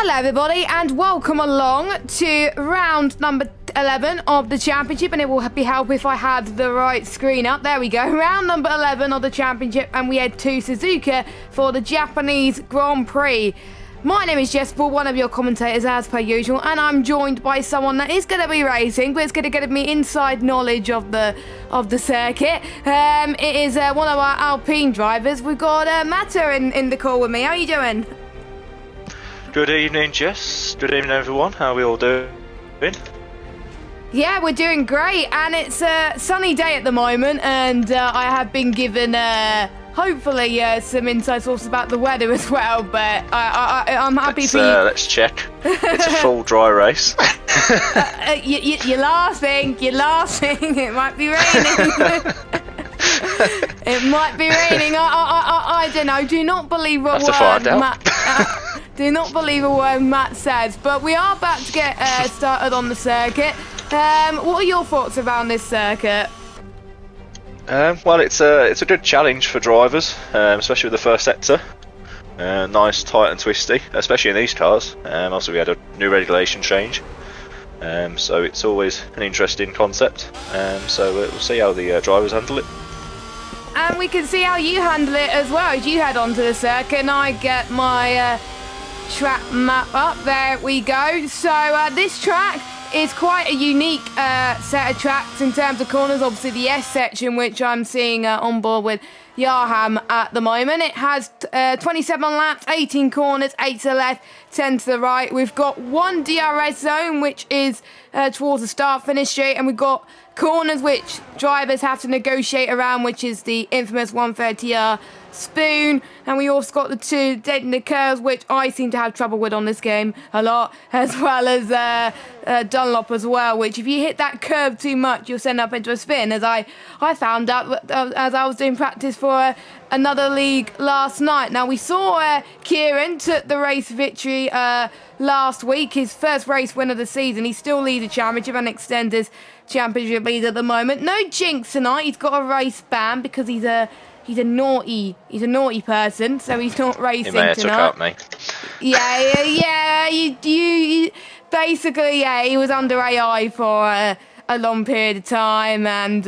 Hello everybody and welcome along to round number 11 of the championship, and it will be helpful if I had the right screen up. There we go, round number 11 of the championship, and we head to Suzuka for the Japanese Grand Prix. My name is Jesper, one of your commentators as per usual, and I'm joined by someone that is going to be racing, but it's going to give me inside knowledge of the circuit. It is one of our Alpine drivers. We've got Matta in the call with me. How are you doing? Good evening, Jess. Good evening, everyone. How are we all doing? Yeah, we're doing great, and it's a sunny day at the moment, and I have been given hopefully some inside source about the weather as well, but I'm happy for you. Let's check. It's a full dry race. You're laughing. It might be raining. It might be raining. I don't know. Do not believe what Matt. Do not believe a word Matt says. But we are about to get started on the circuit. What are your thoughts around this circuit? Well, it's a good challenge for drivers, especially with the first sector. Nice, tight and twisty, especially in these cars. Also, we had a new regulation change, so it's always an interesting concept. So we'll see how the drivers handle it. And we can see how you handle it as well as you head onto the circuit, and I get my track map up. There we go. So this track is quite a unique set of tracks in terms of corners. Obviously the S section, which I'm seeing on board with Yarham at the moment. It has 27 laps, 18 corners, 8 to the left, 10 to the right. We've got one DRS zone, which is towards the start-finish straight, and we've got corners which drivers have to negotiate around, which is the infamous 130R spoon, and we also got the two dead in the curves, which I seem to have trouble with on this game a lot, as well as Dunlop as well, which if you hit that curve too much, you'll send up into a spin, as I found out as I was doing practice for another league last night. Now, we saw Kieran took the race victory last week, his first race win of the season. He still leads the championship and extends his championship lead at the moment. No jinx tonight. He's got a race ban because he's a naughty person, so he's not racing tonight. He may have took up me. Yeah. You basically, he was under AI for a long period of time, and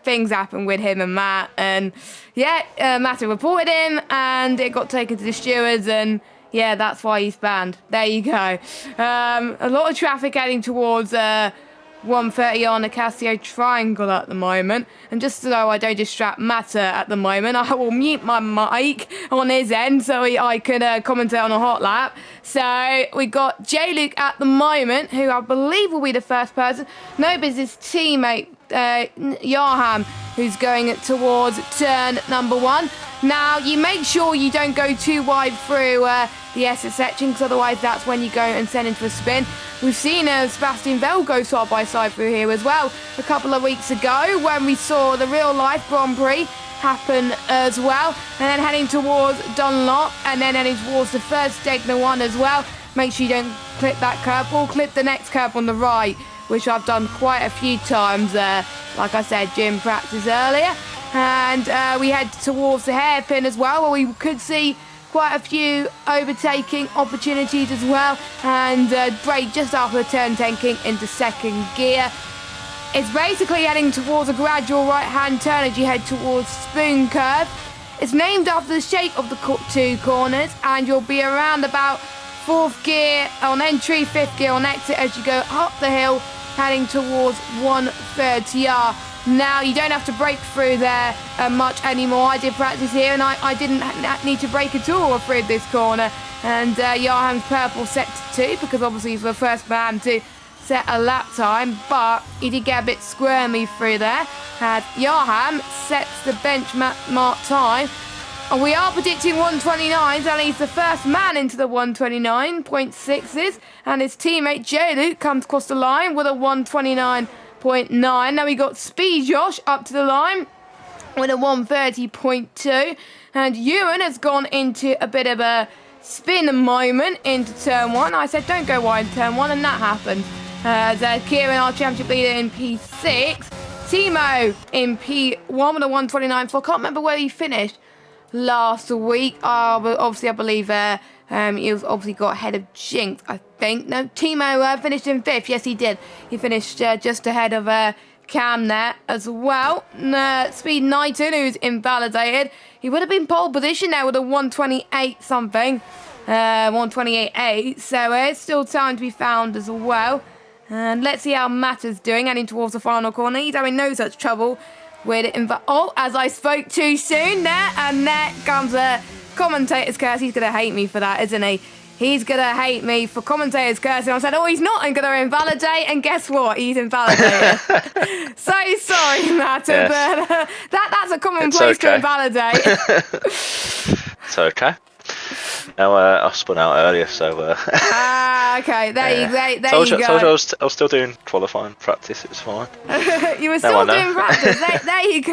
things happened with him and Matt, and Matt reported him, and it got taken to the stewards, and that's why he's banned. There you go. A lot of traffic heading towards 130 on the Casio Triangle at the moment, and just so I don't distract Matta at the moment, I will mute my mic on his end so I can commentate on a hot lap. So we got J-Luke at the moment, who I believe will be the first person. No, but it's his teammate Yarham, who's going towards turn number 1. Now, you make sure you don't go too wide through the S section, because otherwise that's when you go and send into a spin. We've seen Sebastian Vettel go side by side through here as well a couple of weeks ago, when we saw the real life Grand Prix happen as well. And then heading towards Dunlop, and then heading towards the first Degner one as well. Make sure you don't clip that curb, or clip the next curb on the right, which I've done quite a few times, like I said, gym practice earlier. And we head towards the hairpin as well, where we could see quite a few overtaking opportunities as well, and brake just after the turn, taking into second gear. It's basically heading towards a gradual right-hand turn as you head towards Spoon Curve. It's named after the shape of the two corners, and you'll be around about 4th gear on entry, 5th gear on exit as you go up the hill, heading towards 130R. Now, you don't have to brake through there much anymore. I did practice here, and I didn't need to brake at all through this corner. And Yarham's purple set to 2, because obviously he's the first man to set a lap time, but he did get a bit squirmy through there. And Yarham sets the benchmark time. And we are predicting 129s, and he's the first man into the 129.6s. And his teammate J-Luke comes across the line with a 129.9. Now we got Speed Josh up to the line with a 130.2, and Ewan has gone into a bit of a spin moment into turn 1. I said don't go wide in turn 1, and that happened. Kieran, our championship leader, in P6, Timo in P1 with a 129.4. I can't remember where he finished last week. But obviously I believe He's obviously got ahead of Jinx, I think. No, Timo finished in 5th. Yes, he did. He finished just ahead of Cam there as well. Speed Knighton, who's invalidated. He would have been pole position there with a 128 something. 128.8. So it's still time to be found as well. And let's see how Matt is doing, heading towards the final corner. He's having no such trouble with it. Oh, as I spoke too soon there, and there comes a commentator's curse. He's going to hate me for that, isn't he? He's going to hate me for commentator's curse. And I said, oh, he's not. I'm going to invalidate. And guess what? He's invalidated. So sorry, Matt, yes. but that's a common place to invalidate. It's okay. Now, I spun out earlier, so... okay, there you go. Told you I was still doing qualifying practice, it's fine. You were still doing practice. There you go.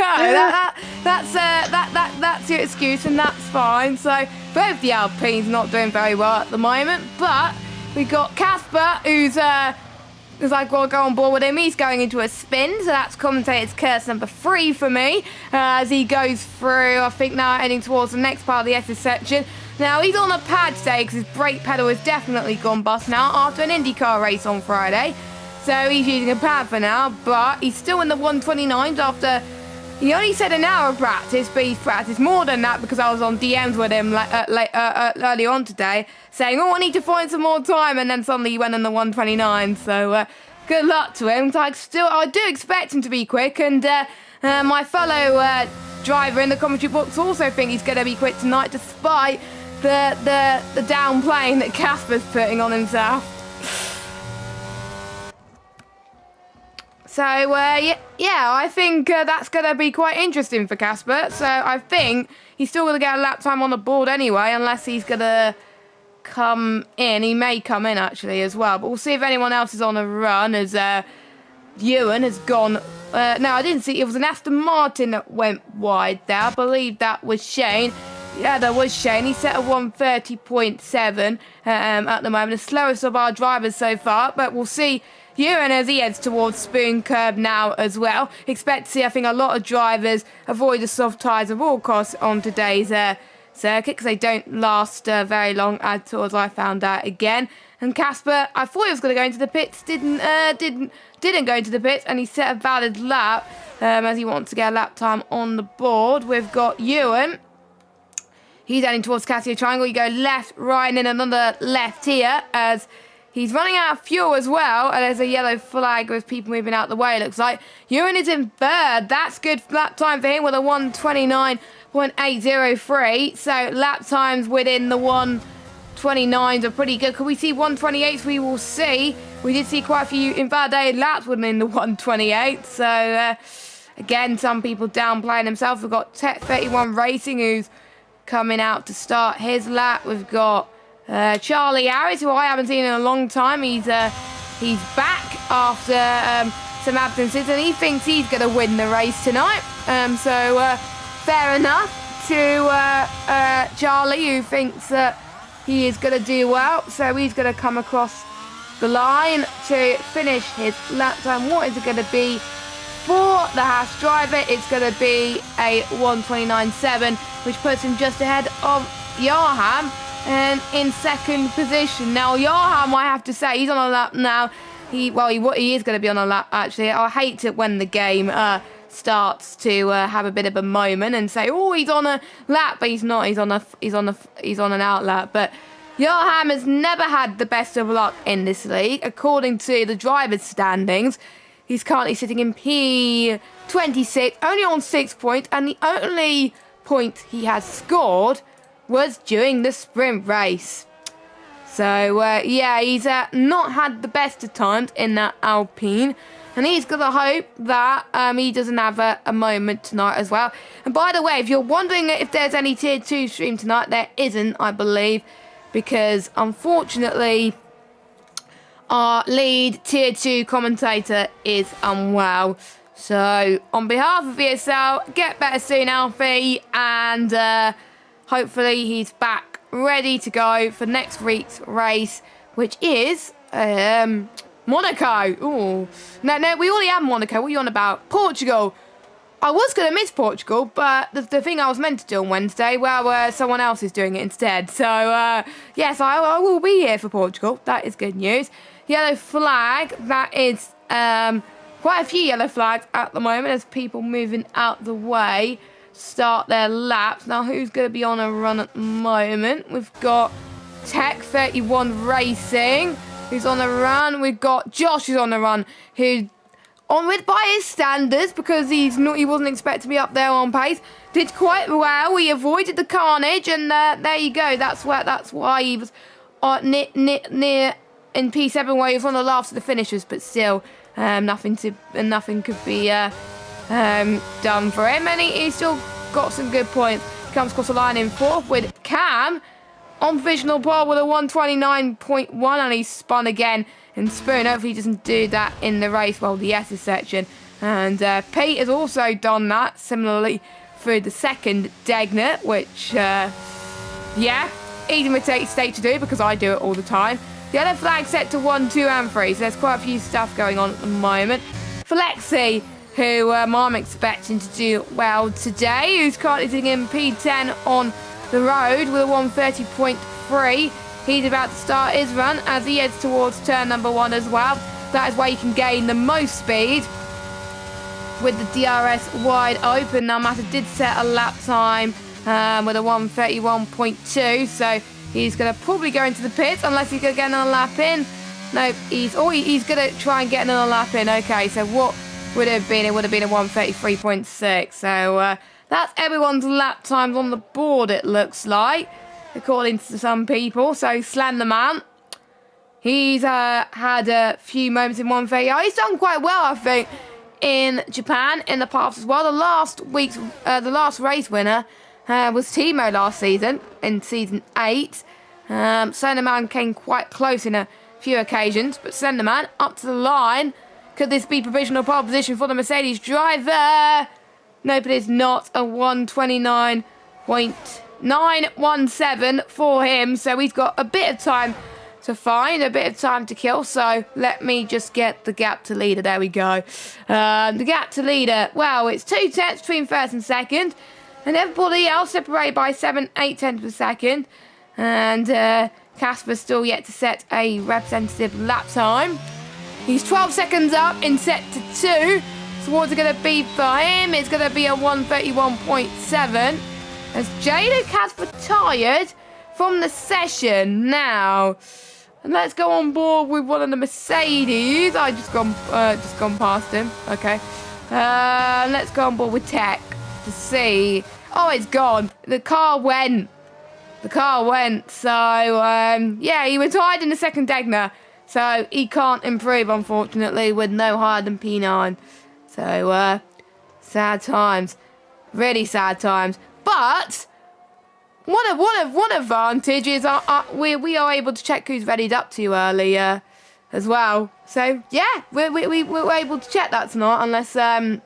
That's your excuse, and that's fine. So both the Alpines not doing very well at the moment, but we got Casper, who's like, we'll go on board with him. He's going into a spin, so that's commentator's curse number 3 for me as he goes through. I think now heading towards the next part of the SS section. Now, he's on a pad today because his brake pedal has definitely gone bust now after an IndyCar race on Friday. So he's using a pad for now, but he's still in the 129s after... He only said an hour of practice, but he's practiced more than that because I was on DMs with him early on today saying, oh, I need to find some more time, and then suddenly he went in the 129. So good luck to him. I do expect him to be quick, and my fellow driver in the commentary box also think he's going to be quick tonight despite the downplaying that Casper's putting on himself. So, yeah, I think that's going to be quite interesting for Casper. So I think he's still going to get a lap time on the board anyway, unless he's going to come in. He may come in, actually, as well. But we'll see if anyone else is on a run, as Ewan has gone... no, I didn't see. It was an Aston Martin that went wide there. I believe that was Shane. Yeah, that was Shane. He set a 130.7 at the moment. The slowest of our drivers so far. But we'll see... Ewan as he heads towards Spoon Curb now as well. Expect to see, I think, a lot of drivers avoid the soft tyres of all costs on today's circuit because they don't last very long at all, as I found out again. And Casper, I thought he was going to go into the pits, didn't go into the pits, and he set a valid lap as he wants to get a lap time on the board. We've got Ewan. He's heading towards Casio Triangle. You go left, right, and then another left here as... He's running out of fuel as well, and there's a yellow flag with people moving out the way, it looks like. Ewan is in 3rd. That's good lap time for him with a 129.803. So lap times within the 129s are pretty good. Could we see 128s? We will see. We did see quite a few invalidated laps within the 128. So, again, some people downplaying themselves. We've got Tech 31 Racing, who's coming out to start his lap. We've got... Charlie Harris, who I haven't seen in a long time. He's back after some absences, and he thinks he's going to win the race tonight. So fair enough to Charlie, who thinks that he is going to do well. So he's going to come across the line to finish his lap time. What is it going to be for the Haas driver? It's going to be a 129.7, which puts him just ahead of Yarham. And in 2nd position. Now, Yarham, I have to say, he's on a lap now. He is going to be on a lap, actually. I hate it when the game starts to have a bit of a moment and say, oh, he's on a lap, but he's not. He's on an out lap. But Yarham has never had the best of luck in this league. According to the driver's standings, he's currently sitting in P26, only on 6 points, and the only point he has scored was during the sprint race. So, yeah, he's not had the best of times in that Alpine. And he's got to hope that he doesn't have a moment tonight as well. And by the way, if you're wondering if there's any Tier 2 stream tonight, there isn't, I believe. Because, unfortunately, our lead Tier 2 commentator is unwell. So, on behalf of VSL, get better soon, Alfie. And... hopefully he's back ready to go for next week's race, which is Monaco. Ooh. No, we already have Monaco. What are you on about? Portugal. I was going to miss Portugal, but the thing I was meant to do on Wednesday, well, someone else is doing it instead. So, yes, I will be here for Portugal. That is good news. Yellow flag, that is quite a few yellow flags at the moment as people moving out the way start their laps. Now, who's going to be on a run at the moment? We've got Tech 31 Racing, who's on a run. We've got Josh, who's on a run, who, on with by his standards, because he wasn't expected to be up there on pace, did quite well. He avoided the carnage, and there you go. That's why he was near in P7, where he was on the last of the finishers, but still, nothing could be done for him, and he still got some good points. Comes across the line in fourth with Cam on provisional pole with a 129.1, and he spun again in Spoon. Hopefully he doesn't do that in the race, well, the S's section. And Pete has also done that similarly through the second Degnet, which, yeah, easy mistake to do because I do it all the time. The other flag set to 1, 2 and 3, so there's quite a few stuff going on at the moment. Flexi, who I'm expecting to do well today, who's currently sitting in P10 on the road with a 130.3. He's about to start his run as he heads towards turn number 1 as well. That is where you can gain the most speed with the DRS wide open. Now, Mata did set a lap time with a 131.2, so he's going to probably go into the pits unless he's going to get another lap in. No, he's going to try and get another lap in. Okay, so what would it have been? It would have been a 133.6. So that's everyone's lap times on the board, it looks like, according to some people. So Slenderman, he's had a few moments in 130. He's done quite well, I think, in Japan in the past as well. The last race winner was Timo last season, in season 8. Slenderman came quite close in a few occasions, but Slenderman up to the line. Could this be provisional pole position for the Mercedes driver? Nope, it is not. A 129.917 for him, so he's got a bit of time to find, a bit of time to kill. So let me just get the gap to leader. There we go. The gap to leader, well, it's 2 tenths between first and second, and everybody else separated by 7, 8 tenths per second. And Casper's still yet to set a representative lap time. He's 12 seconds up in set to 2. So what's it going to be for him? It's going to be a 131.7. As Jada has retired from the session now. And let's go on board with one of the Mercedes. I just gone past him. Okay. Let's go on board with Tech to see. Oh, it's gone. The car went. So, yeah, he retired in the second Degner. So he can't improve, unfortunately, with no higher than P9. So, sad times. Really sad times. But one advantage is we are able to check who's readied up too early as well. So, yeah, we're able to check that tonight, unless... not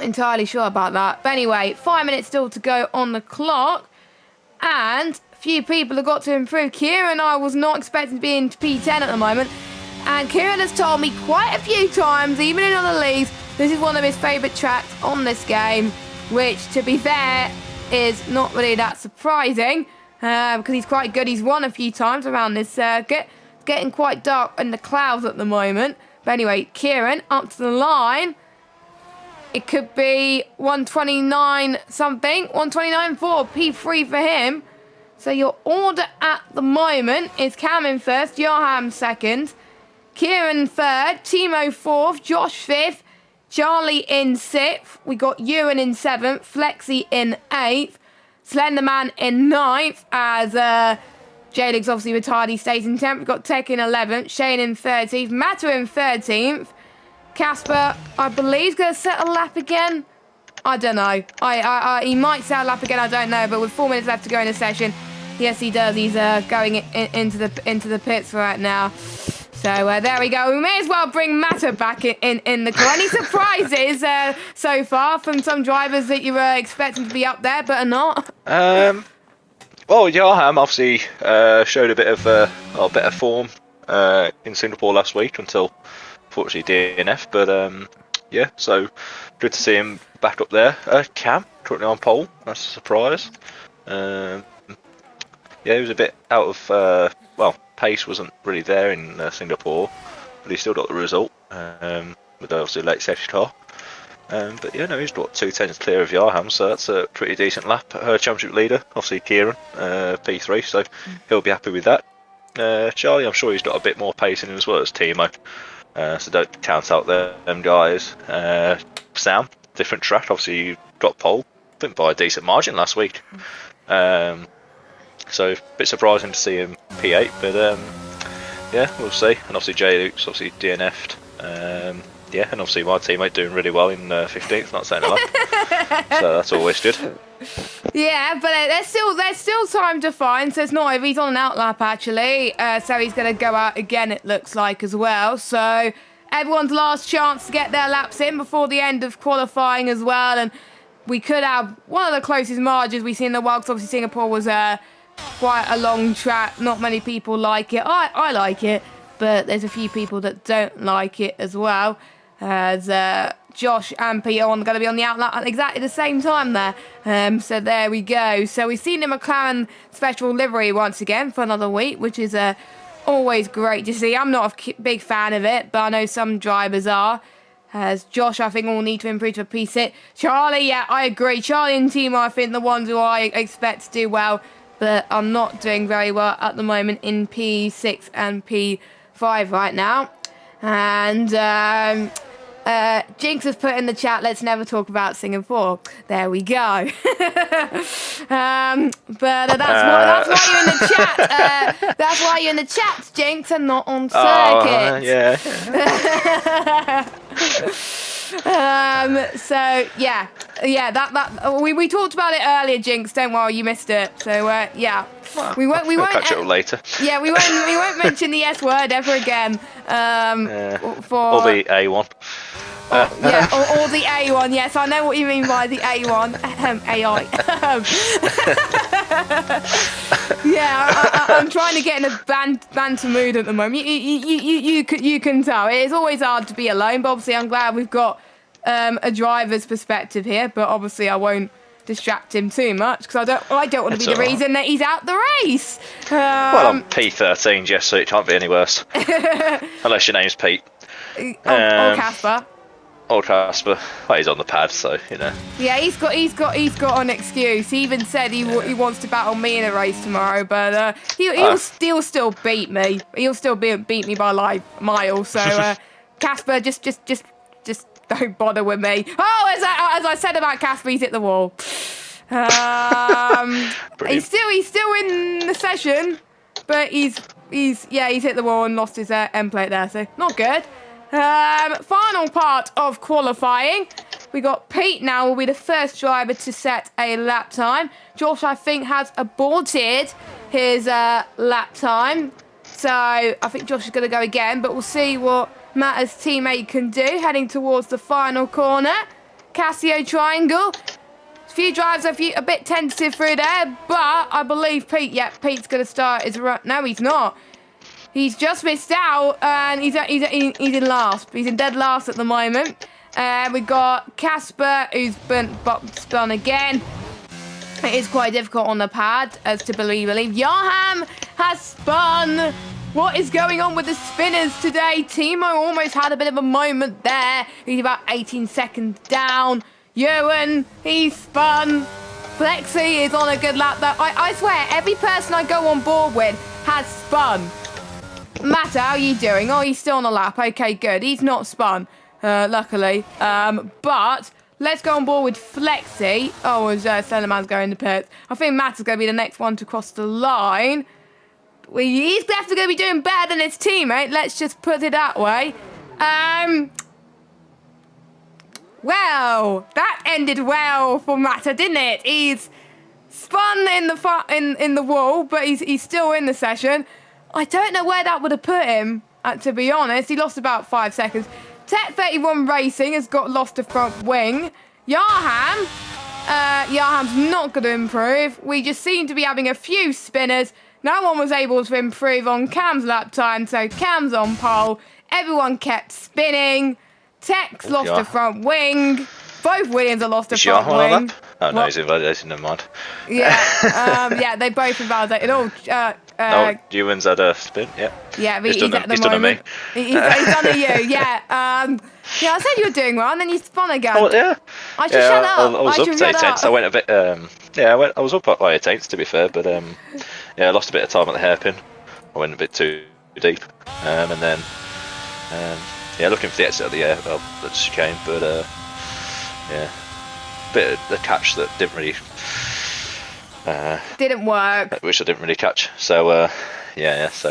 entirely sure about that. But anyway, 5 minutes still to go on the clock. And a few people have got to improve. Kieran, I was not expecting to be in P10 at the moment. And Kieran has told me quite a few times, even in other leagues, this is one of his favourite tracks on this game. Which, to be fair, is not really that surprising. Because he's quite good. He's won a few times around this circuit. It's getting quite dark in the clouds at the moment. But anyway, Kieran, up to the line. It could be 129 something, 129.4, P3 for him. So your order at the moment is Cam in first, Johan second, Kieran third, Timo fourth, Josh fifth, Charlie in sixth. We got Ewan in seventh, Flexi in eighth, Slenderman in ninth, as Jadelig's obviously retired, he stays in 10th. We've got Tech in 11th, Shane in 13th, Mata in 13th. Casper, I believe, is going to set a lap again. I don't know. He might set a lap again, I don't know. But with 4 minutes left to go in the session, yes, he does. He's going into the pits right now. So there we go. We may as well bring Mata back in the car. Any surprises so far from some drivers that you were expecting to be up there but are not? Well, Johan obviously showed a bit of form in Singapore last week until, unfortunately, DNF. But yeah, so good to see him back up there. Cam currently on pole. That's a surprise. Um, yeah, he was a bit out of pace wasn't really there in Singapore, but he still got the result with obviously a late safety car. But yeah, no, he's got 2 tenths clear of Yarham, so that's a pretty decent lap. Her championship leader, obviously Kieran, P3, so he'll be happy with that. Charlie, I'm sure he's got a bit more pace in him as well as Timo, so don't count out them guys. Sam, different track, obviously you got pole, I think by a decent margin last week. So a bit surprising to see him P8, but yeah, we'll see. And obviously J Luke's obviously DNF'd. Yeah, and obviously my teammate doing really well in 15th, not saying a lot. So that's always good. Yeah, but there's still time to find. So it's not if he's on an outlap actually. So he's going to go out again. It looks like as well. So everyone's last chance to get their laps in before the end of qualifying as well. And we could have one of the closest margins we've seen in the world. Because obviously Singapore was quite a long track. Not many people like it. I like it, but there's a few people that don't like it as well. As Josh and Peter are going to be on the outlap at exactly the same time there. So there we go. So we've seen the McLaren special livery once again for another week, which is always great to see. I'm not a big fan of it, but I know some drivers are. As Josh, I think, will need to improve to a P6. Charlie, yeah, I agree. Charlie and Timo, I think, the ones who I expect to do well, but are not doing very well at the moment in P6 and P5 right now. And Jinx has put in the chat, let's never talk about Singapore. There we go. But that's why you're in the chat. That's why you're in the chat, Jinx, and not on circuit. Yeah. So yeah, that we talked about it earlier, Jinx. Don't worry, you missed it. So yeah, Well, we won't catch it all later. Yeah, we won't mention the S word ever again. Or the A1. Yeah, or the A1. Yes, I know what you mean by the A1. AI. Yeah, I'm trying to get in a banter mood at the moment. You can tell. It is always hard to be alone, but obviously I'm glad we've got a driver's perspective here. But obviously I won't distract him too much because I don't want to be the reason that he's out the race. Well, I'm P13, Jess, so it can't be any worse. Unless your name's Pete. Or Casper. Or Casper. Well, he's on the pad, so you know. Yeah, he's got an excuse. He even said he wants to battle me in a race tomorrow, but he'll still beat me. He'll still beat me by like miles. So Casper, just don't bother with me. Oh, as I said about Casper, he's hit the wall. He's still in the session, but he's hit the wall and lost his end plate there. So not good. Final part of qualifying. We got Pete now will be the first driver to set a lap time. Josh, I think, has aborted his lap time. So I think Josh is going to go again, but we'll see what Matt's teammate can do heading towards the final corner. Casio triangle. A few drives a bit tentative through there, but I believe Pete's going to start his run. No, he's not. He's just missed out, and he's in last. He's in dead last at the moment. We've got Casper, who's spun again. It is quite difficult on the pad, as to believe. Yarham has spun. What is going on with the spinners today? Timo almost had a bit of a moment there. He's about 18 seconds down. Ewan, he's spun. Flexi is on a good lap, though. I swear, every person I go on board with has spun. Matt, how are you doing? Oh, he's still on a lap. Okay, good. He's not spun, luckily. But let's go on board with Flexi. Oh, as Slenderman's going to pits. I think Matt is going to be the next one to cross the line. He's definitely going to be doing better than his teammate. Let's just put it that way. Well, that ended well for Matta, didn't it? He's spun in the wall, but he's still in the session. I don't know where that would have put him, to be honest. He lost about 5 seconds. Tech 31 Racing has got lost a front wing. Yarham's not going to improve. We just seem to be having a few spinners. No one was able to improve on Cam's lap time, so Cam's on pole. Everyone kept spinning. Tech's lost a front wing. Both Williams have lost a front wing. Oh no, he's invalidated. Never mind. Yeah, they both invalidated. No, Ewan's had a spin. Yeah. Yeah, he's done a me. He's done a you. Yeah. Yeah, I said you were doing well, and then you spun again. Oh yeah. I should shut up. I was up to 8/10. I went a bit. I was up by 8/10 to be fair, but I lost a bit of time at the hairpin. I went a bit too deep, and then looking for the exit of the air. Well, that chicane, but bit of the catch that didn't really. Didn't work. Which I didn't really catch. So it's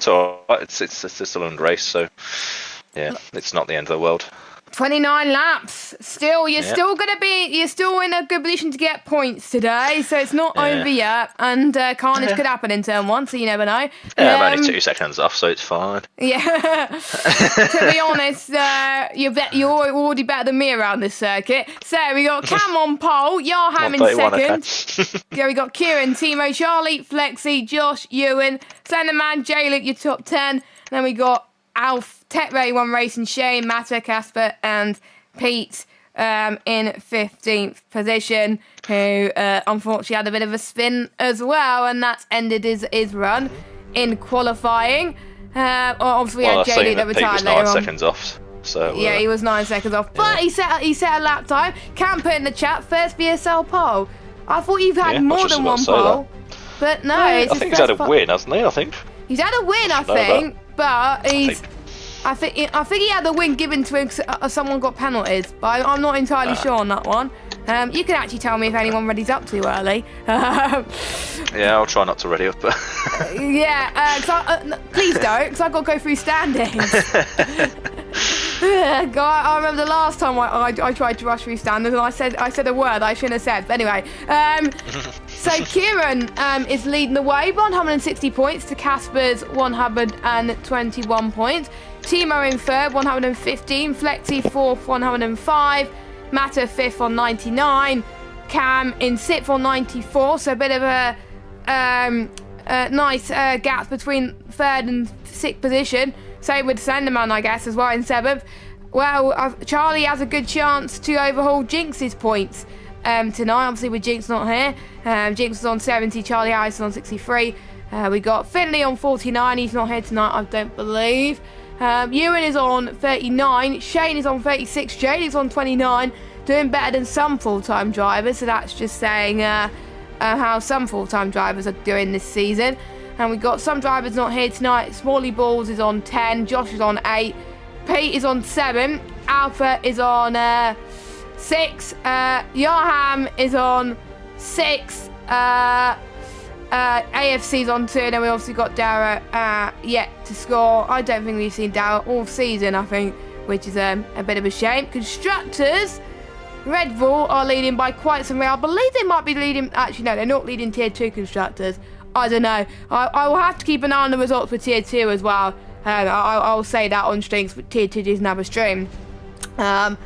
alright. It's just a long race, so yeah, it's not the end of the world. 29 laps. Still, you're still in a good position to get points today, so it's not over yet. And carnage could happen in turn 1, so you never know. Yeah, I'm only 2 seconds off, so it's fine. Yeah. To be honest, you're already better than me around this circuit. So we got Cam on pole, Yarham in second. Yeah, we got Kieran, Timo, Charlie, Flexi, Josh, Ewan, Slenderman, J-Luke, your top 10. Then we got Alf, Tech Ray 1 Racing, Shane, Matter, Casper, and Pete in 15th position, who unfortunately had a bit of a spin as well, and that's ended his run in qualifying. Obviously, we had JD that retired later on. 9 seconds off. So yeah, he was 9 seconds off, but he set a lap time. Can put in the chat first VSL pole. I thought you've had more than one pole, but no. I think he's had a win, hasn't he? I think he's had a win. I think. But I think he had the win given to him because someone got penalties. But I'm not entirely sure on that one. You can actually tell me if anyone readies up too early. Yeah, I'll try not to ready up. Please don't, because I've got to go through standings. God, I remember the last time I tried to rush through standings and I said a word I shouldn't have said. But anyway, so Kieran is leading the way, 160 points to Casper's 121 points. Timo in third, 115. Flexi fourth, 105. Matter fifth on 99. Cam in sixth on 94. So a bit of a nice gap between third and sixth position. Same with Slenderman, I guess, as well in seventh. Well, Charlie has a good chance to overhaul Jinx's points tonight. Obviously, with Jinx not here. Jinx is on 70, Charlie Harris is on 63. We got Finley on 49. He's not here tonight, I don't believe. Ewan is on 39. Shane is on 36. Jade is on 29. Doing better than some full-time drivers. So that's just saying how some full-time drivers are doing this season. And we've got some drivers not here tonight. Smalley Balls is on 10. Josh is on 8. Pete is on 7. Alpha is on 6. Yarham is on 6. AFC's on 2. And then we obviously got Dara yet to score. I don't think we've seen Dara all season, I think, which is a bit of a shame. Constructors, Red Bull are leading by quite some way. I believe they might be leading. Actually, no, they're not leading Tier 2 constructors. I don't know. I will have to keep an eye on the results for Tier 2 as well. I'll say that on streams, but Tier 2 doesn't have a stream. I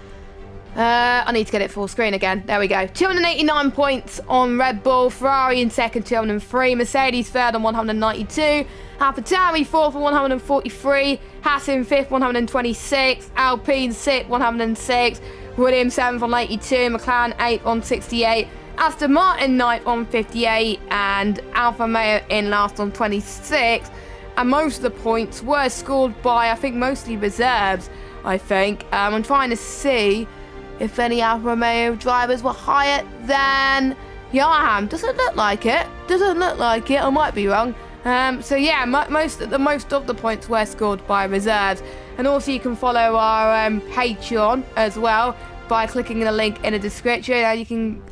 need to get it full screen again. There we go. 289 points on Red Bull. Ferrari in second, 203. Mercedes third on 192. AlphaTauri fourth on 143. Haas in fifth, 126. Alpine sixth, 106. Williams seventh on 82. McLaren eighth on 68. Aston Martin 9th on 58 and Alfa Romeo in last on 26, and most of the points were scored by, I think, mostly reserves. I'm trying to see if any Alfa Romeo drivers were higher than Yarham. Doesn't look like it. I might be wrong. So yeah, most of the points were scored by reserves. And also you can follow our Patreon as well by clicking the link in the description.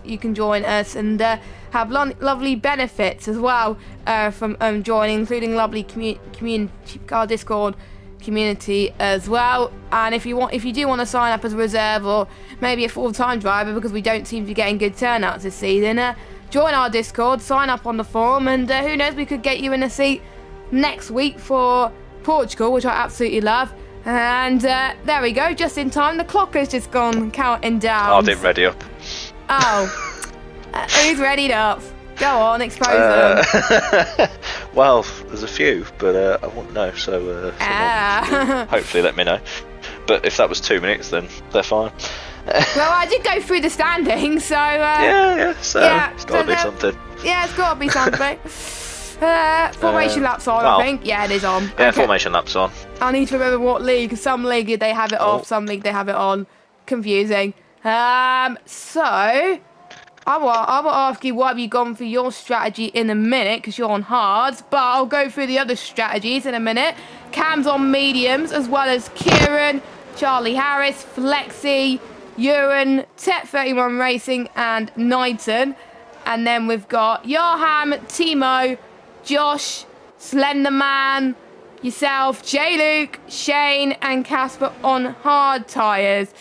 You can join us and have lovely benefits as well from joining, including lovely community, our Discord community as well. And if you do want to sign up as a reserve or maybe a full-time driver, because we don't seem to be getting good turnouts this season, join our Discord, sign up on the forum, and who knows, we could get you in a seat next week for Portugal, which I absolutely love. And there we go, just in time. The clock has just gone counting down. I didn't ready up. Oh, who's readied up? Go on, expose them. Well, there's a few, but I won't know, so hopefully let me know. but if that was 2 minutes, then they're fine. Well, I did go through the standings, so... So it's got to be something. Yeah, it's got to be something. Formation lap's on, I think. Yeah, it is on. Yeah, okay. formation lap's on. I need to remember what league. Some league they have it off, some league they have it on. Confusing. So... I will ask you what have you gone for your strategy in a minute, because you're on hards, but I'll go through the other strategies in a minute. Cam's on mediums, as well as Kieran, Charlie Harris, Flexi, Ewan, Tet31 Racing, and Knighton. And then we've got Yarham, Timo, Josh, Slenderman, yourself, J-Luke, Shane, and Casper on hard tyres.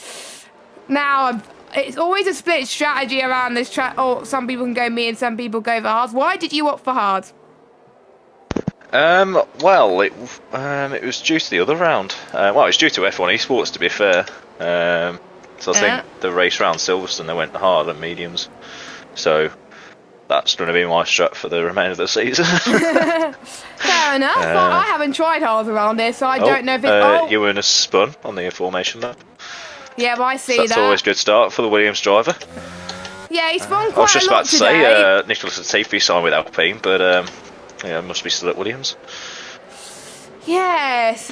Now, it's always a split strategy around this track. Oh, some people can go me and some people go for hards. Why did you opt for hards? Well, it was due to the other round. Well, it was due to F1 Esports, to be fair. So I think the race round Silverstone, they went hard at mediums. So that's going to be my strat for the remainder of the season. Fair enough. Well, I haven't tried hards around this, so I don't know if it's... You were in a spun on the formation lap. Yeah, but I see so that's always a good start for the Williams driver. Yeah, he's spun quite a lot. I was just about to today. say, Nicholas Latifi signed with Alpine, but yeah, must be still at Williams. Yes.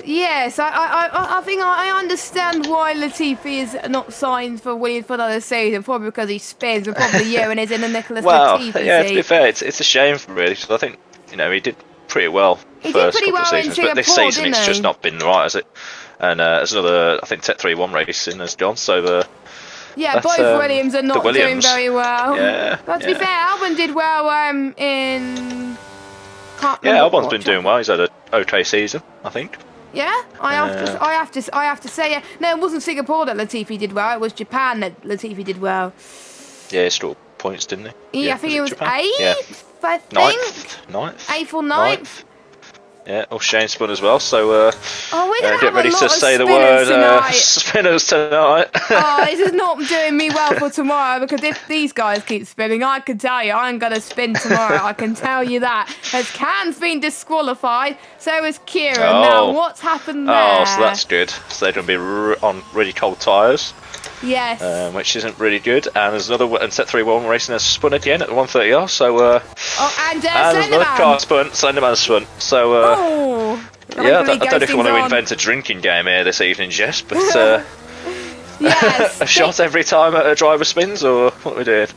I think I understand why Latifi is not signed for Williams for another season. Probably because he spins, and probably Ewan is in the Nicholas Latifi yeah, seat. to be fair, it's a shame really, because I think he did pretty well first couple of seasons, but this season it's just not been right, has it? And there's another, I think, Tet31 racing has gone, so yeah, both Williams are not doing very well. Yeah. But to be fair, Albon did well in... Albon's been doing well. He's had an okay season, I think. Yeah, I have to say, yeah. No, it wasn't Singapore that Latifi did well. It was Japan that Latifi did well. Yeah, he scored points, didn't he? Yeah, I think it was Japan? 8th. Yeah. I think. Ninth. 8th or 9th. Yeah, Shane spun as well, so get ready to say the word spinners tonight. This is not doing me well for tomorrow, because if these guys keep spinning, I can tell you I'm going to spin tomorrow. I can tell you that. As Can's been disqualified, so is Kieran. Now, what's happened there? Oh, so that's good. So they're going to be on really cold tyres. Yes. Which isn't really good. And there's another, and Tet31 Racing has spun again at the 130R, so... and there's another car spun, Slenderman spun, so... yeah, I don't know if you want to invent a drinking game here this evening, Jess, but... yes. A shot every time a driver spins, or what are we doing?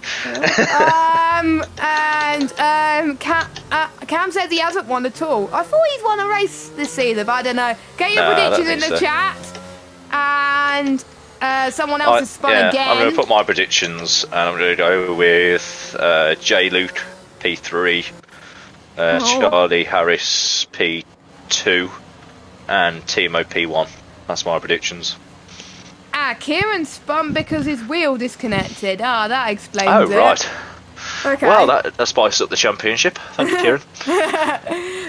Cam says he hasn't won at all. I thought he's won a race this season, but I don't know. Get your predictions in the chat. And... someone else has spun again. I'm going to put my predictions, and I'm going to go with J-Luke P3, Charlie Harris P2, and Timo P1. That's my predictions. Kieran spun because his wheel disconnected. That explains it. Oh, right. Okay. Well, that spiced up the championship. Thank you, Kieran.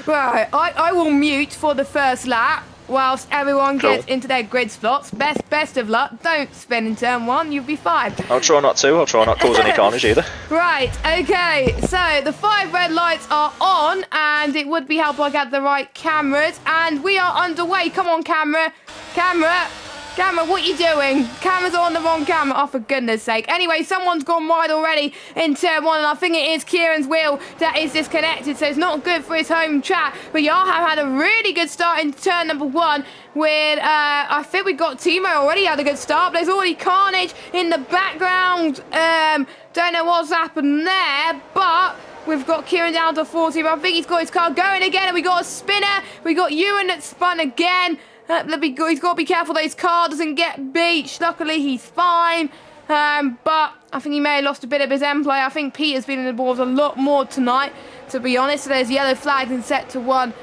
Right, I will mute for the first lap. Whilst everyone gets into their grid spots. Best of luck. Don't spin in turn 1, you'll be fine. I'll try not to. I'll try not to cause any carnage either. Right, okay. So the 5 red lights are on, and it would be helpful I get the right cameras. And we are underway. Come on, camera. Camera, what are you doing? Camera's on the wrong camera. Oh, for goodness sake. Anyway, someone's gone wide already in turn 1, and I think it is Kieran's wheel that is disconnected, so it's not good for his home track. But Yarham had a really good start in turn number 1 with, I think we got Timo already had a good start. But there's already carnage in the background. Don't know what's happened there, but... We've got Kieran down to 40, but I think he's got his car going again, and we got a spinner. We got Ewan that spun again. He's got to be careful that his car doesn't get beached. Luckily, he's fine. But I think he may have lost a bit of his end play. I think Peter's been in the balls a lot more tonight, to be honest. So there's yellow flags in sector 1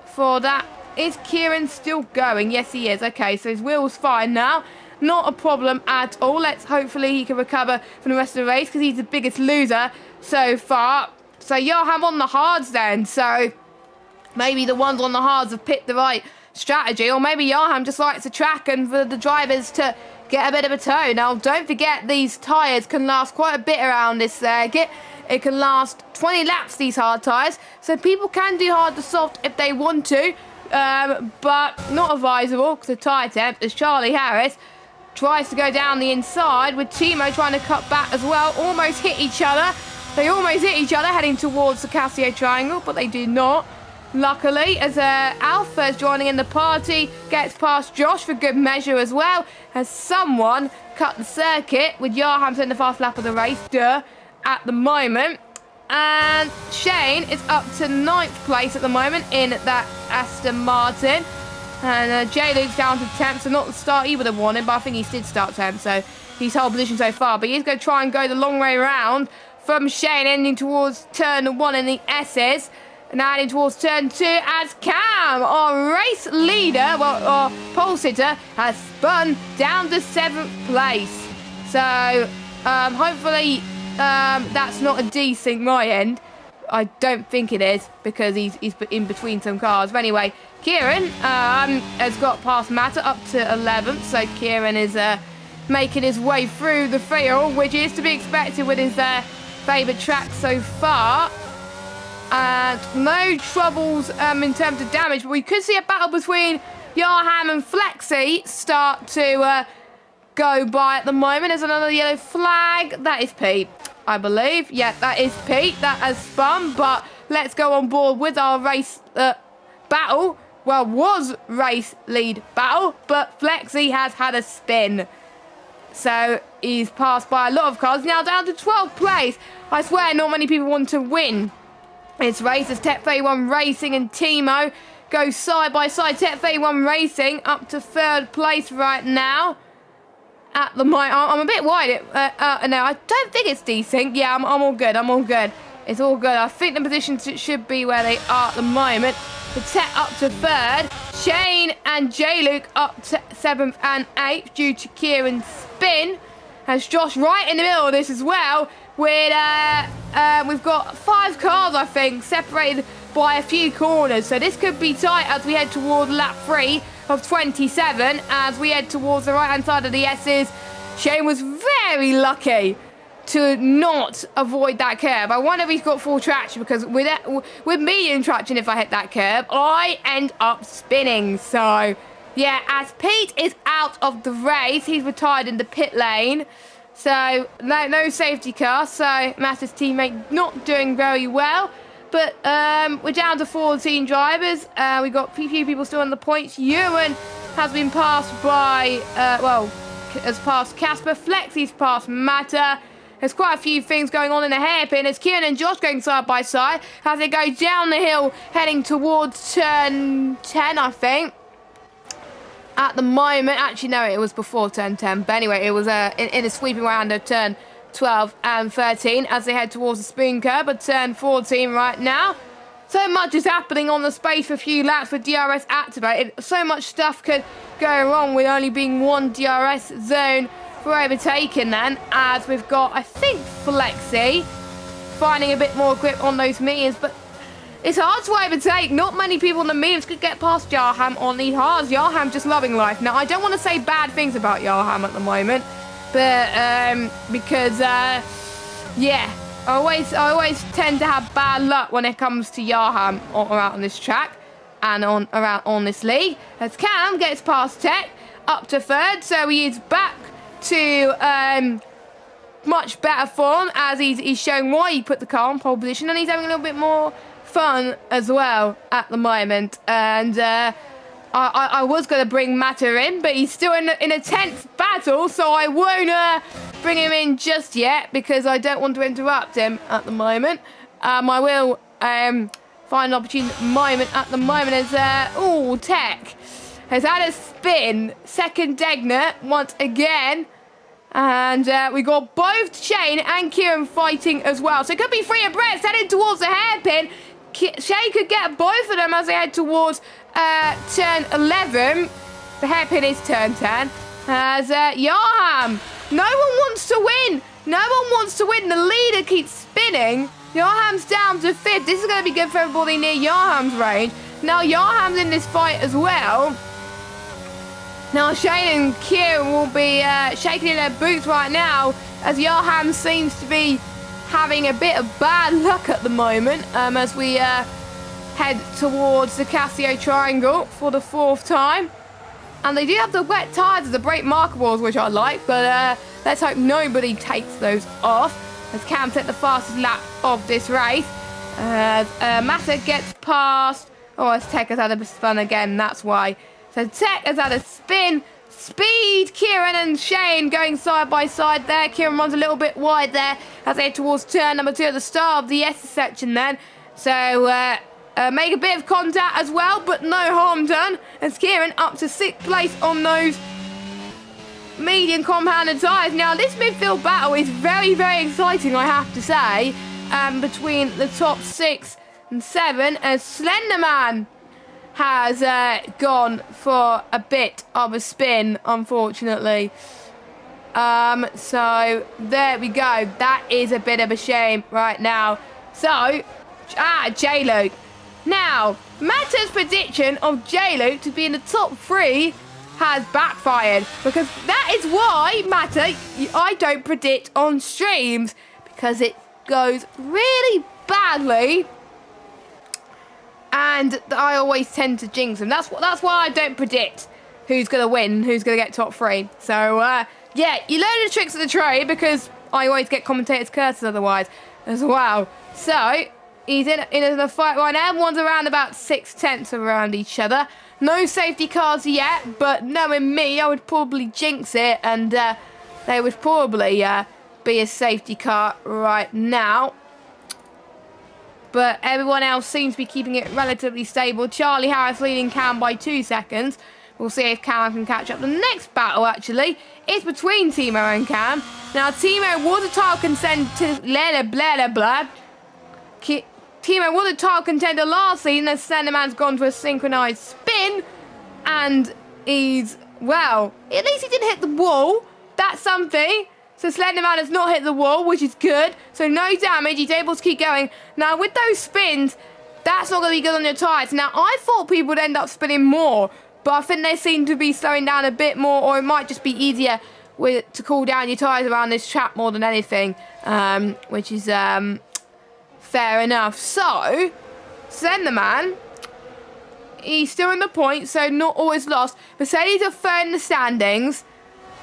for that. Is Kieran still going? Yes, he is. Okay, so his wheel's fine now. Not a problem at all. Hopefully he can recover from the rest of the race, because he's the biggest loser so far. So Yarham on the hards then. So maybe the ones on the hards have picked the right strategy, or maybe Yarham just likes the track and for the drivers to get a bit of a tow. Now, don't forget, these tyres can last quite a bit around this circuit. It can last 20 laps, these hard tyres, so people can do hard to soft if they want to. but not advisable because of tyre temp as Charlie Harris tries to go down the inside with Timo trying to cut back as well. Almost hit each other. They almost hit each other heading towards the Casio Triangle, but they did not. Luckily, as Alpha is joining in the party, gets past Josh for good measure as well, as someone cut the circuit with Jarham's in the fast lap of the race, at the moment. And Shane is up to 9th place at the moment in that Aston Martin. And J-Luke's down to 10th, so not the start he would have wanted, but I think he did start 10th, so he's held position so far. But he's going to try and go the long way around from Shane, ending towards turn 1 in the S's. And heading towards turn 2 as Cam, our race leader, our pole sitter, has spun down to 7th place. So hopefully that's not a desync my end. I don't think it is because he's in between some cars. But anyway, Kieran has got past Matta up to 11th. So Kieran is making his way through the field, which is to be expected with his favourite track so far. And no troubles in terms of damage, but we could see a battle between Jarham and Flexi start to go by at the moment. There's another yellow flag. That is Pete, I believe. Yeah, that is Pete. That has spun, but let's go on board with our race battle. Well, was race lead battle, but Flexi has had a spin. So he's passed by a lot of cars. Now down to 12th place. I swear not many people want to win this race as Tech 31 Racing and Timo go side by side. Tech 31 Racing up to 3rd place right now. At the moment, I'm a bit wide. No, I don't think it's desync. Yeah, I'm all good. I'm all good. It's all good. I think the positions should be where they are at the moment. The Tech up to 3rd. Shane and J-Luke up to 7th and 8th due to Kieran's spin. Has Josh right in the middle of this as well. With we've got 5 cars, I think, separated by a few corners. So this could be tight as we head towards lap 3 of 27. As we head towards the right-hand side of the S's. Shane was very lucky to not avoid that curb. I wonder if he's got full traction because with medium traction, if I hit that curb, I end up spinning. So, yeah, as Pete is out of the race, he's retired in the pit lane. So, no safety car. So, Matta's teammate not doing very well. But we're down to 14 drivers. We've got a few people still on the points. Ewan has been passed by, has passed Casper. Flexi's passed Matta. There's quite a few things going on in the hairpin as Kieran and Josh going side by side as they go down the hill heading towards turn 10, I think. At the moment, actually no, it was before turn 10, but anyway, it was in a sweeping round of turn 12 and 13 as they head towards the spoon curb at turn 14 right now. So much is happening on the space for a few laps with DRS activated. So much stuff could go wrong with only being one DRS zone for overtaking then, as we've got, I think, Flexi finding a bit more grip on those meters, but it's hard to overtake. Not many people in the meters could get past Jarham on these hards. Jarham just loving life. Now, I don't want to say bad things about Jarham at the moment, but because, yeah, I always tend to have bad luck when it comes to Jarham around on this track and around on this league. As Cam gets past Tech up to 3rd, so he is back to much better form as he's showing why he put the car in pole position, and he's having a little bit more fun as well at the moment. And I was going to bring Matta in, but he's still in a tense battle, so I won't bring him in just yet because I don't want to interrupt him at the moment. I will find an opportune moment at the moment as Tech has had a spin, second Degner once again. And we got both Shane and Kieran fighting as well. So it could be free abreast heading towards the hairpin. Shane could get both of them as they head towards turn 11. The hairpin is turn 10. As Jarham, no one wants to win. No one wants to win. The leader keeps spinning. Jarham's down to 5th. This is going to be good for everybody near Jarham's range. Now Jarham's in this fight as well. Now Shane and Kieran will be shaking in their boots right now as Jarham seems to be having a bit of bad luck at the moment as we head towards the Casio Triangle for the 4th time. And they do have the wet tyres as the brake marker balls, which I like, but let's hope nobody takes those off as Cam set the fastest lap of this race. Massa gets past. Oh, as Tech has had a spin again, that's why. So Tech has had a spin. Speed, Kieran and Shane going side by side there. Kieran runs a little bit wide there as they head towards turn number 2 at the start of the S section then. So make a bit of contact as well, but no harm done. As Kieran up to 6th place on those medium compounded tyres. Now this midfield battle is very, very exciting, I have to say, between the top 6 and 7 as Slenderman has gone for a bit of a spin, unfortunately. So there we go. That is a bit of a shame right now. So, J-Luke. Now, Matta's prediction of J-Luke to be in the top 3 has backfired, because that is why, Matta, I don't predict on streams, because it goes really badly and I always tend to jinx them. That's why I don't predict who's going to win, who's going to get top 3. So, yeah, you learn the tricks of the trade, because I always get commentators' curses otherwise as well. So, he's in a fight right now. Everyone's around about 6/10 around each other. No safety cars yet, but knowing me, I would probably jinx it, and there would probably be a safety car right now. But everyone else seems to be keeping it relatively stable. Charlie Harris leading Cam by 2 seconds. We'll see if Cam can catch up. The next battle, actually, is between Timo and Cam. Now, Timo was a title contender, Timo was a title contender last season as Slenderman's gone for a synchronised spin. And he's, well, at least he didn't hit the wall. That's something. So Slenderman has not hit the wall, which is good. So no damage. He's able to keep going. Now, with those spins, that's not going to be good on your tyres. Now, I thought people would end up spinning more, but I think they seem to be slowing down a bit more, or it might just be easier to cool down your tyres around this track more than anything, which is fair enough. So, Slenderman, he's still in the point, so not always lost. Mercedes are third in the standings,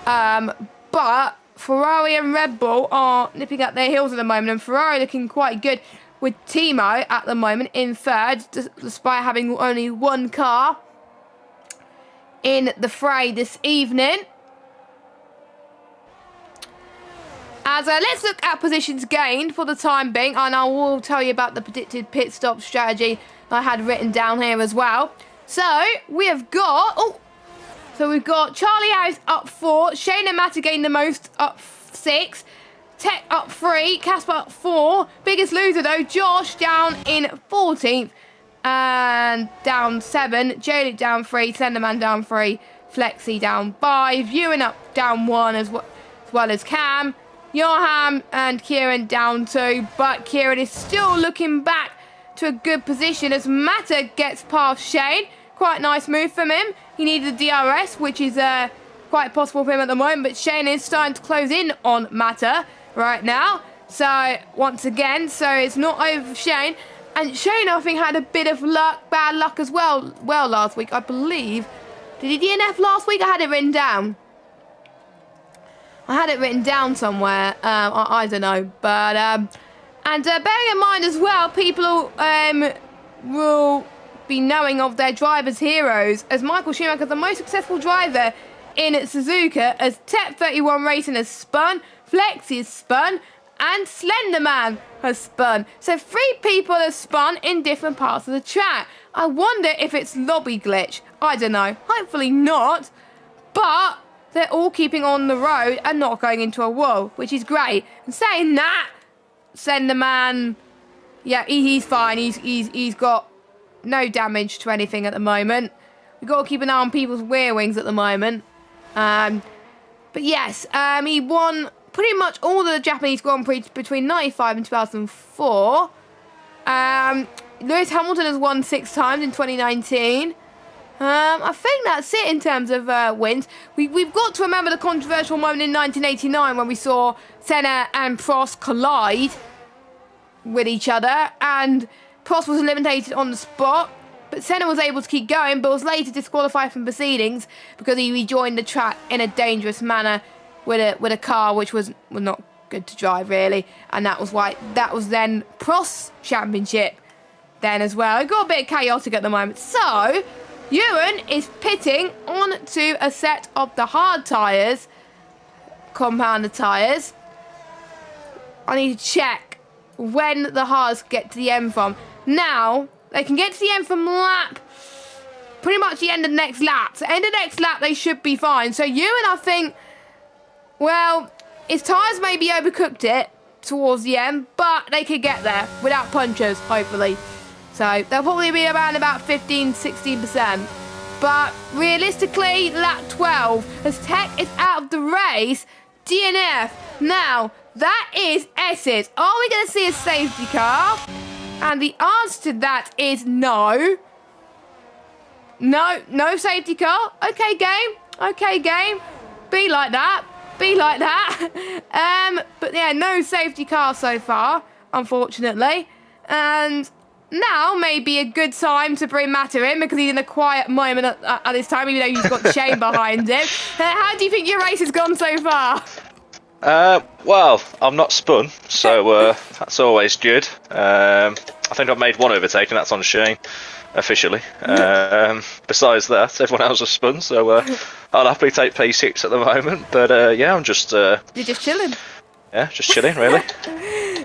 but Ferrari and Red Bull are nipping at their heels at the moment, and Ferrari looking quite good with Timo at the moment in third, despite having only one car in the fray this evening. As let's look at positions gained for the time being, and I will tell you about the predicted pit stop strategy I had written down here as well. So we have got we've got Charlie Harris up 4, Shane and Matta gained the most up 6, Tech up 3, Casper up 4. Biggest loser though, Josh down in 14th and down 7, J-Luke down 3, Slenderman down 3, Flexi down 5, Ewan up down 1 as well as Cam. Johan and Kieran down 2, but Kieran is still looking back to a good position as Matta gets past Shane. Quite nice move from him. He needed the DRS, which is quite possible for him at the moment, but Shane is starting to close in on Matta right now. So, once again, so it's not over for Shane. And Shane, I think, had a bit of bad luck as well last week, I believe. Did he DNF last week? I had it written down. I had it written down somewhere. I don't know. But, and bearing in mind as well, people will be knowing of their drivers' heroes, as Michael Schumacher is the most successful driver in Suzuka, as Tep 31 Racing has spun, Flexi has spun, and Slenderman has spun. So 3 people have spun in different parts of the track. I wonder if it's lobby glitch. I don't know. Hopefully not. But they're all keeping on the road and not going into a wall, which is great. And saying that, Slenderman, yeah, he's fine. He's got no damage to anything at the moment. We've got to keep an eye on people's rear wings at the moment. But yes, he won pretty much all the Japanese Grand Prix between 95 and 2004. Lewis Hamilton has won 6 times in 2019. I think that's it in terms of wins. We've got to remember the controversial moment in 1989 when we saw Senna and Prost collide with each other, and Prost was eliminated on the spot, but Senna was able to keep going, but was later disqualified from proceedings because he rejoined the track in a dangerous manner with a car which was not good to drive really, and that was then Prost's championship then as well. It got a bit chaotic at the moment. So Ewan is pitting onto a set of the hard tyres, compounder tyres. I need to check when the hards get to the end from. Now, they can get to the end from lap, pretty much the end of the next lap. So end of next lap, they should be fine. So Ewan, I think, well, his tyres maybe overcooked it towards the end, but they could get there without punctures, hopefully. So they'll probably be around about 15-16%. But realistically, lap 12, as Tech is out of the race, DNF. Now, that is S's. Are we going to see a safety car? And the answer to that is no. No safety car. Okay, game. Okay, game. Be like that. Be like that. But yeah, no safety car so far, unfortunately. And now may be a good time to bring Matter in because he's in a quiet moment at this time, even though he's got Shane behind him. How do you think your race has gone so far? Well, I'm not spun, so that's always good. I think I've made one overtake, and that's on Shane, officially. Besides that, everyone else has spun, so I'll happily take P6 at the moment. But yeah, I'm just... You're just chilling. Yeah, just chilling, really.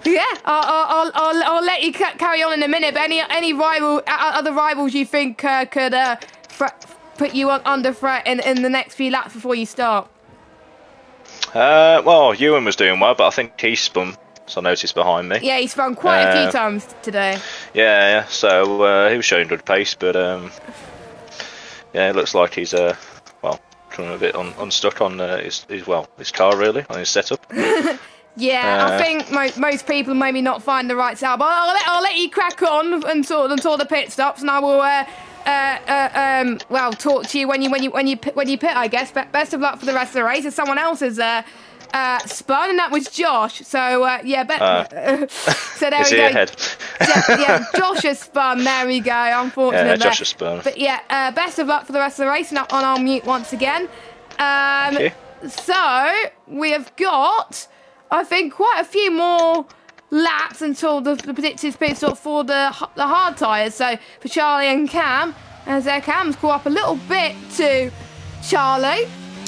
Yeah, I'll let you carry on in a minute. But any other rivals you think could put you under threat in the next few laps before you start? Well, Ewan was doing well, but I think he spun, so I noticed behind me. Yeah, he spun quite a few times today. Yeah, so he was showing good pace, but yeah, it looks like he's well, kind of a bit unstuck on his car really, on his setup. Yeah, I think most people maybe not find the right setup. I'll let you crack on until the pit stops, and I will well, talk to you when you pit, I guess. But best of luck for the rest of the race. As someone else has spun, and that was Josh. So yeah, so there we go. Ahead? Yeah, Josh has spun. There we go. Unfortunately, yeah, Josh has spun. But yeah, best of luck for the rest of the race. And I'll mute once again. So we have got, I think, quite a few more laps until the predicted pit stop for the hard tyres. So for Charlie and Cam, as their Cam's caught up a little bit to Charlie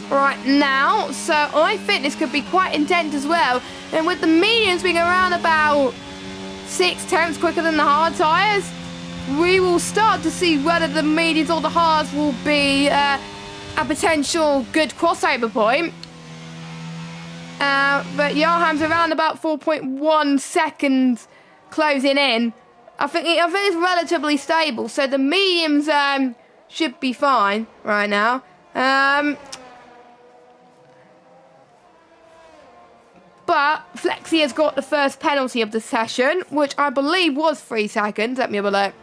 right now. So I think this could be quite intense as well. And with the mediums being around about 6/10 quicker than the hard tyres, we will start to see whether the mediums or the hards will be a potential good crossover point. But Johan's around about 4.1 seconds closing in. I think it's relatively stable, so the mediums should be fine right now. But Flexi has got the first penalty of the session, which I believe was 3 seconds. Let me have a look.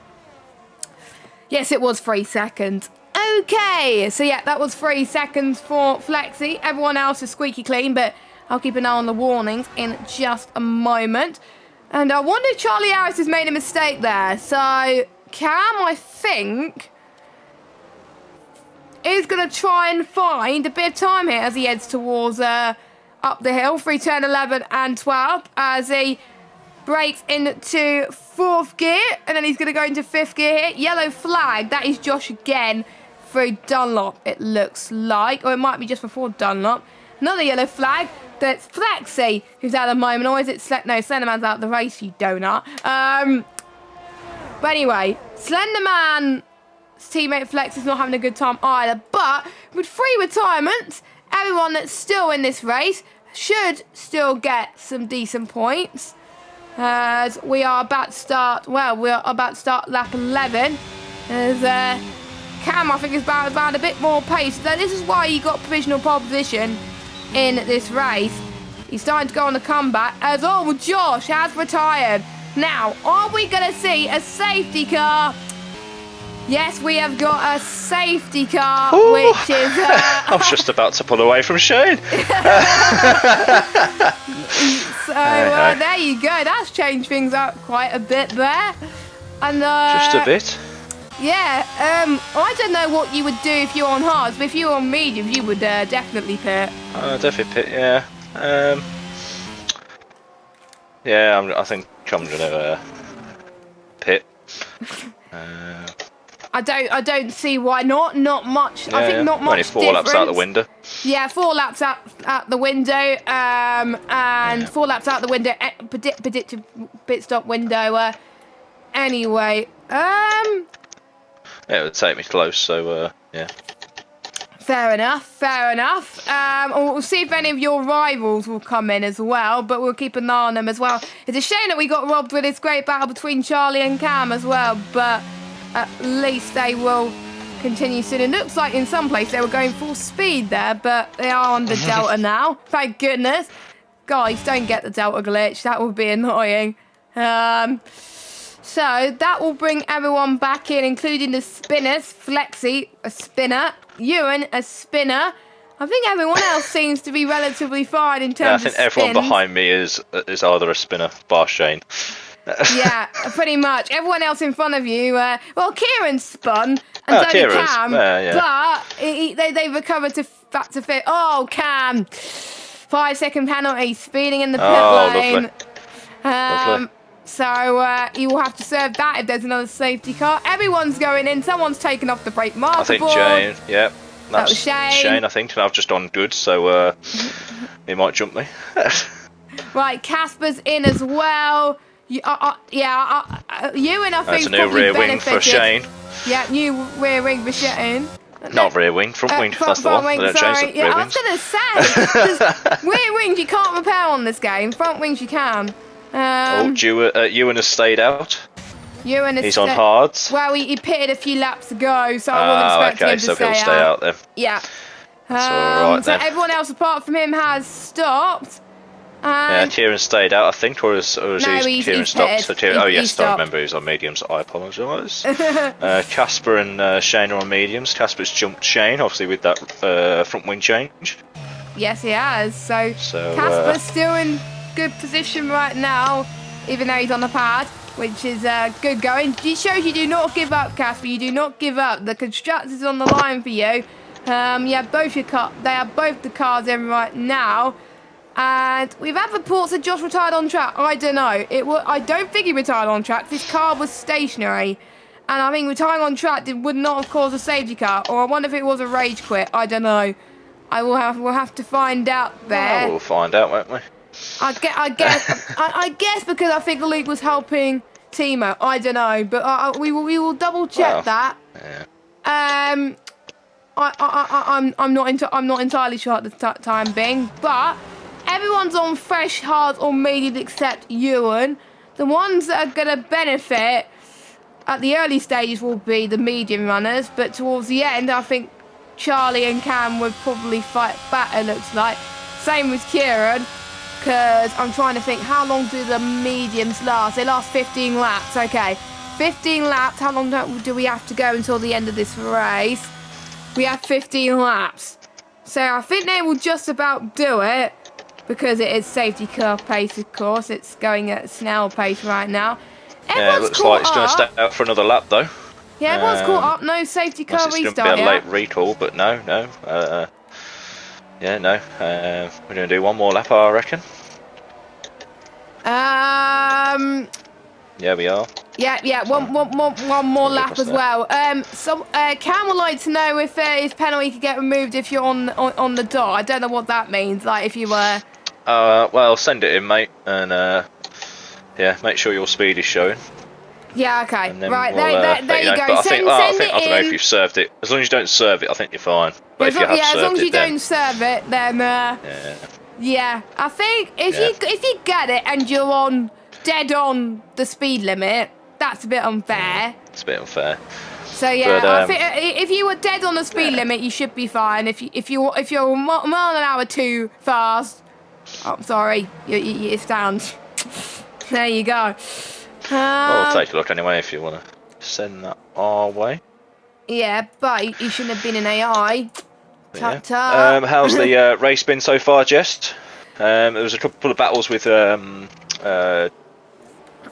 Yes, it was 3 seconds. Okay, so yeah, that was 3 seconds for Flexi. Everyone else is squeaky clean, but I'll keep an eye on the warnings in just a moment. And I wonder if Charlie Harris has made a mistake there. So Cam, I think, is going to try and find a bit of time here as he heads towards up the hill, 3 turn 11 and 12, as he breaks into 4th gear, and then he's going to go into 5th gear here. Yellow flag, that is Josh again through Dunlop, it looks like, or it might be just before Dunlop. Another yellow flag. That's Flexi, who's out at the moment. Or is it no, Slenderman's out of the race, you donut. But anyway, Slenderman's teammate Flex is not having a good time either. But with 3 retirements, everyone that's still in this race should still get some decent points. As we are about to start, lap 11. As Cam, I think, is about a bit more pace. So this is why he got provisional pole position in this race. He's starting to go on the comeback as Josh has retired. Now, are we going to see a safety car? Yes, we have got a safety car. Ooh. Which is I was just about to pull away from Shane. So there you go, that's changed things up quite a bit there. And Just a bit. Yeah, I don't know what you would do if you're on hards, but if you're on mediums, you would definitely pit. Definitely pit, yeah. Yeah, I think I'm gonna pit. I don't see why not. Not much. Yeah, I think not much only 4 laps out the window. Yeah, 4 laps out the window. And 4 laps out the window. Predicted pit stop window. Anyway, Yeah, it would take me close, so yeah. Fair enough. And we'll see if any of your rivals will come in as well, but we'll keep an eye on them as well. It's a shame that we got robbed with this great battle between Charlie and Cam as well, but at least they will continue soon. It looks like in some place they were going full speed there, but they are on the Delta now. Thank goodness. Guys, don't get the Delta glitch. That would be annoying. So that will bring everyone back in, including the spinners. Flexi, a spinner. Ewan, a spinner. I think everyone else seems to be relatively fine in terms of I think everyone spins. behind me is either a spinner, bar Shane. Yeah, pretty much. Everyone else in front of you, well, Kieran spun, and so did Cam, yeah. but they recovered back to fit. Oh, Cam! 5-second penalty, speeding in the pit lane. Lovely. So you will have to serve that if there's another safety car. Everyone's going in. Someone's taken off the brake marker I think board. Jane, yeah. That was Shane. Shane, I think, and I've just on good, so he might jump me. Right, Casper's in as well. You and I That's think a new rear wing benefited. for Shane. Yeah, new rear wing for Shane. Not rear wing, front wing. That's the one. Wing, They don't change sorry. the Yeah, rear I wings. was gonna say rear wings you can't repair on this game. Front wings you can. Ewan has stayed out. Ewan He's on hards. Well, he pitted a few laps ago, so I wasn't expecting him to so he'll stay out then. Yeah. That's alright so then. everyone else apart from him has stopped. Yeah, Kieran stayed out, I think, or is Kieran stopped? So He stopped. I remember he was on mediums. I apologise. Casper and Shane are on mediums. Casper's jumped Shane, obviously with that front wing change. Yes, he has. So Casper's still in good position right now, even though he's on the pad, which is good going. It shows you do not give up, Casper. You do not give up. The constructor's on the line for you. They have both the cars in right now. And we've had reports that Josh retired on track. I don't know. I don't think he retired on track. His car was stationary. And I think retiring on track would not have caused a safety car. Or I wonder if it was a rage quit. I don't know. We'll have to find out there. Well, we'll find out, won't we? I guess because I think Luke was helping Timo. I don't know. But we will double check that. Yeah. I'm not entirely sure at the time being, but everyone's on fresh, hard, or medium except Ewan. The ones that are going to benefit at the early stages will be the medium runners, but towards the end, I think Charlie and Cam would probably fight back, it looks like. Same with Kieran, because I'm trying to think, how long do the mediums last? They last 15 laps, okay. 15 laps, how long do we have to go until the end of this race? We have 15 laps. So I think they will just about do it, because it is safety car pace, of course. It's going at snail pace right now. Yeah, it looks like it's going to stay out for another lap, though. Yeah, everyone's caught up. No safety car restart it's going to be a late recall, but no. We're going to do one more lap, I reckon. Yeah, we are. Yeah, one more lap as well. Cam would like to know if his penalty could get removed if you're on the dot. I don't know what that means. Like if you were. Well, send it in, mate, and make sure your speed is showing. Yeah, okay. Right, there you go. But Send it I don't know in. if you've served it. As long as you don't serve it, I think you're fine. But if you have as served long as you it, then don't serve it, then yeah. I think if you get it and you're on dead on the speed limit, that's a bit unfair. It's a bit unfair. So yeah, but, I think if you were dead on the speed limit, you should be fine. If you're a mile an hour too fast, I'm sorry, you stand. There you go. We'll take a look anyway if you want to send that our way. Yeah, but you shouldn't have been an AI. Yeah. How's the race been so far, Jess? There was a couple of battles with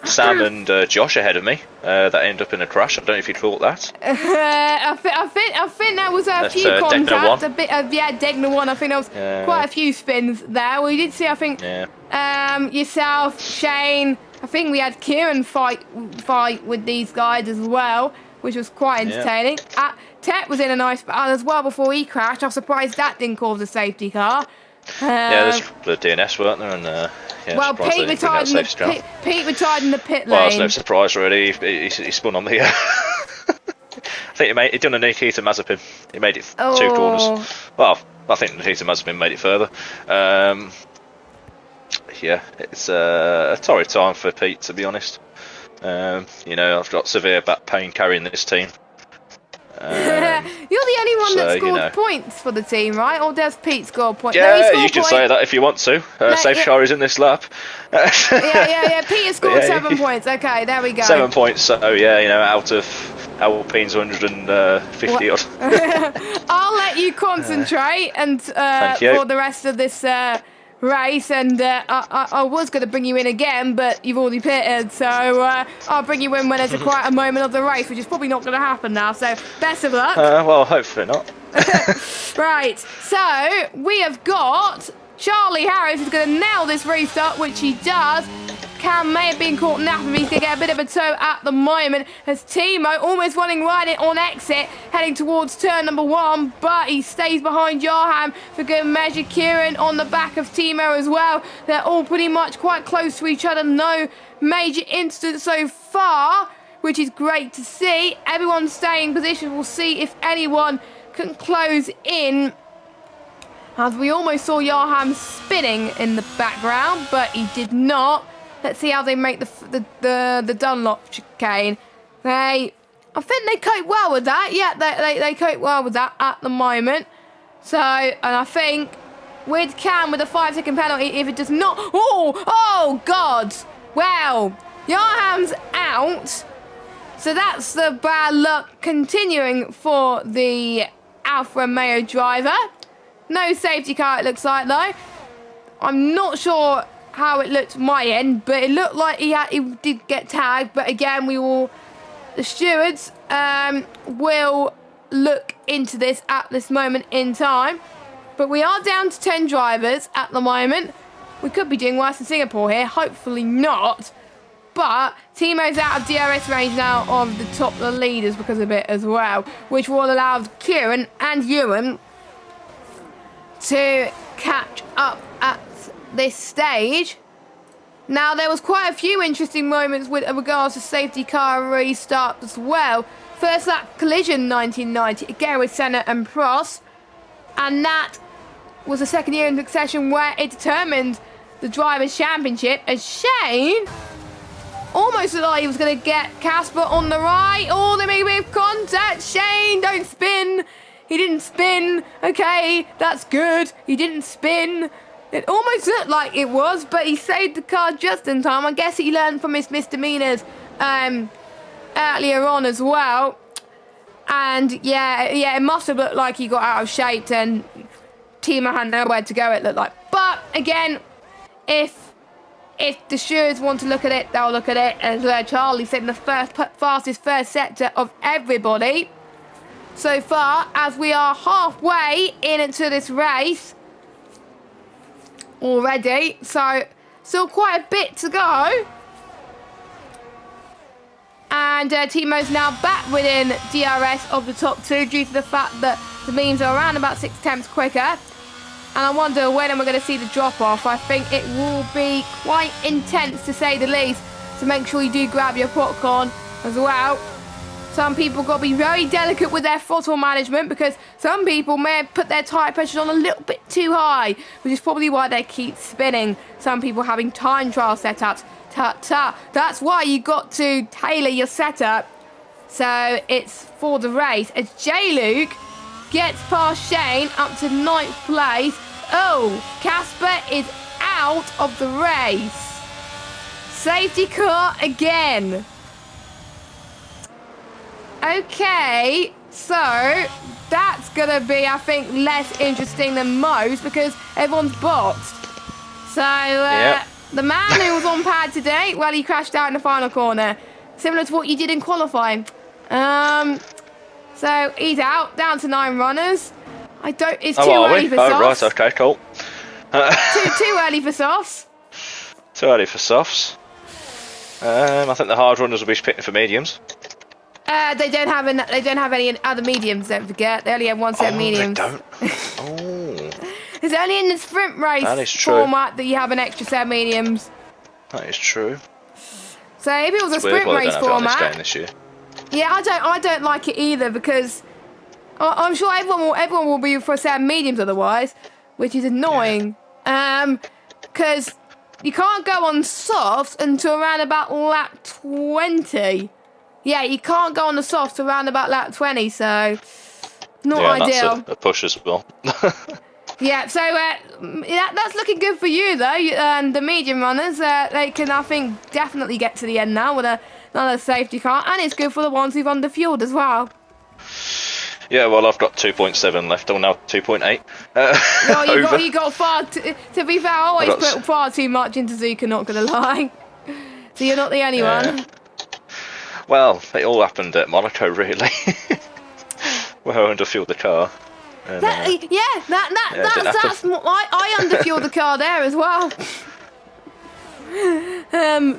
Sam and Josh ahead of me. That ended up in a crash. I don't know if you thought that. I think there was a few contacts. A bit of Degner 1. I think there was quite a few spins there. We did see, I think, yourself, Shane. I think we had Kieran fight with these guys as well, which was quite entertaining. Tet was in a nice battle as well before he crashed. I'm surprised that didn't cause a safety car. There's the DNS, weren't there? And well, Pete retired in the pit lane. Well, it's no surprise really. He spun on the. I think he done a Nikita Mazepin. He made it 2 corners. Well, I think Nikita Mazepin made it further. It's a torrid time for Pete, to be honest. I've got severe back pain carrying this team. You're the only one that scored points for the team, right? Or does Pete score points? Yeah, you can say that if you want to. Safe car is in this lap. Peter scored 7 points. Okay, there we go. 7 points. So out of Alpine's 150 odd. I'll let you concentrate and for the rest of this race, and I was going to bring you in again, but you've already pitted, so I'll bring you in when there's a quieter moment of the race, which is probably not going to happen now, so best of luck. Well, hopefully not. Right, so we have got Charlie Harris who's going to nail this restart, which he does. Cam may have been caught napping, he's going to get a bit of a tow at the moment, as Timo almost running right in on exit, heading towards turn number 1, but he stays behind Johan for good measure. Kieran on the back of Timo as well. They're all pretty much quite close to each other, no major incidents so far, which is great to see. Everyone's staying in position. We'll see if anyone can close in, as we almost saw Johan spinning in the background, but he did not. Let's see how they make the Dunlop chicane. I think they cope well with that. Yeah, they cope well with that at the moment. So, and I think with Cam with a 5-second penalty, if it does not, oh God! Well, Johan's out. So that's the bad luck continuing for the Alfa Romeo driver. No safety car, it looks like though. I'm not sure how it looked my end, but it looked like he did get tagged. But again, the stewards will look into this at this moment in time. But we are down to 10 drivers at the moment. We could be doing worse in Singapore here, hopefully not. But Timo's out of DRS range now of the top of the leaders because of it as well, which will allow Kieran and Ewan to catch up at this stage. Now, there was quite a few interesting moments with regards to safety car restart as well. First lap collision 1990, again with Senna and Prost, and that was the second year in succession where it determined the Drivers' Championship, as Shane almost looked like he was going to get Casper on the right. Oh, they made a bit of contact. Shane, don't spin. He didn't spin. Okay, that's good. He didn't spin. It almost looked like it was, but he saved the car just in time. I guess he learned from his misdemeanors earlier on as well. And yeah, it must have looked like he got out of shape and Timo had nowhere to go, it looked like. But again, if the stewards want to look at it, they'll look at it. As Charlie said, in the fastest first sector of everybody so far, as we are halfway into this race already, so still quite a bit to go. And Timo's now back within DRS of the top two due to the fact that the memes are around about 6 tenths quicker. And I wonder when we're going to see the drop off. I think it will be quite intense, to say the least. So make sure you do grab your popcorn as well. Some people got to be very delicate with their throttle management, because some people may have put their tyre pressures on a little bit too high, which is probably why they keep spinning. Some people having time trial setups. That's why you got to tailor your setup so it's for the race. As J-Luke gets past Shane up to 9th place. Oh, Casper is out of the race. Safety car again. Okay, so that's going to be, I think, less interesting than most because everyone's boxed. So, the man who was on pad today, well, he crashed out in the final corner, similar to what you did in qualifying. So he's out, down to 9 runners. It's too early for softs. Right, okay, cool. too early for softs. Too early for softs. I think the hard runners will be pitting for mediums. They don't have any other mediums. Don't forget, they only have one set of mediums. They don't. Oh. It's only in the sprint race format that you have an extra set of mediums. That is true. So if it was a sprint race format, this year. Yeah, I don't like it either because I'm sure everyone will be for a set of mediums otherwise, which is annoying. Because you can't go on softs until around about lap 20. Yeah, you can't go on the softs around about lap 20, so not ideal. That's a push as well. Yeah, so that's looking good for you though. And the medium runners, they can, I think, definitely get to the end now with another safety car, and it's good for the ones who've underfueled as well. Yeah, well, I've got 2.7 left. I'm now 2.8. You got far. To be fair, I always put far too much into Zuka. Not gonna lie. So you're not the only one. Well, it all happened at Monaco, really. Where I underfueled the car. And, that's I underfueled the car there as well.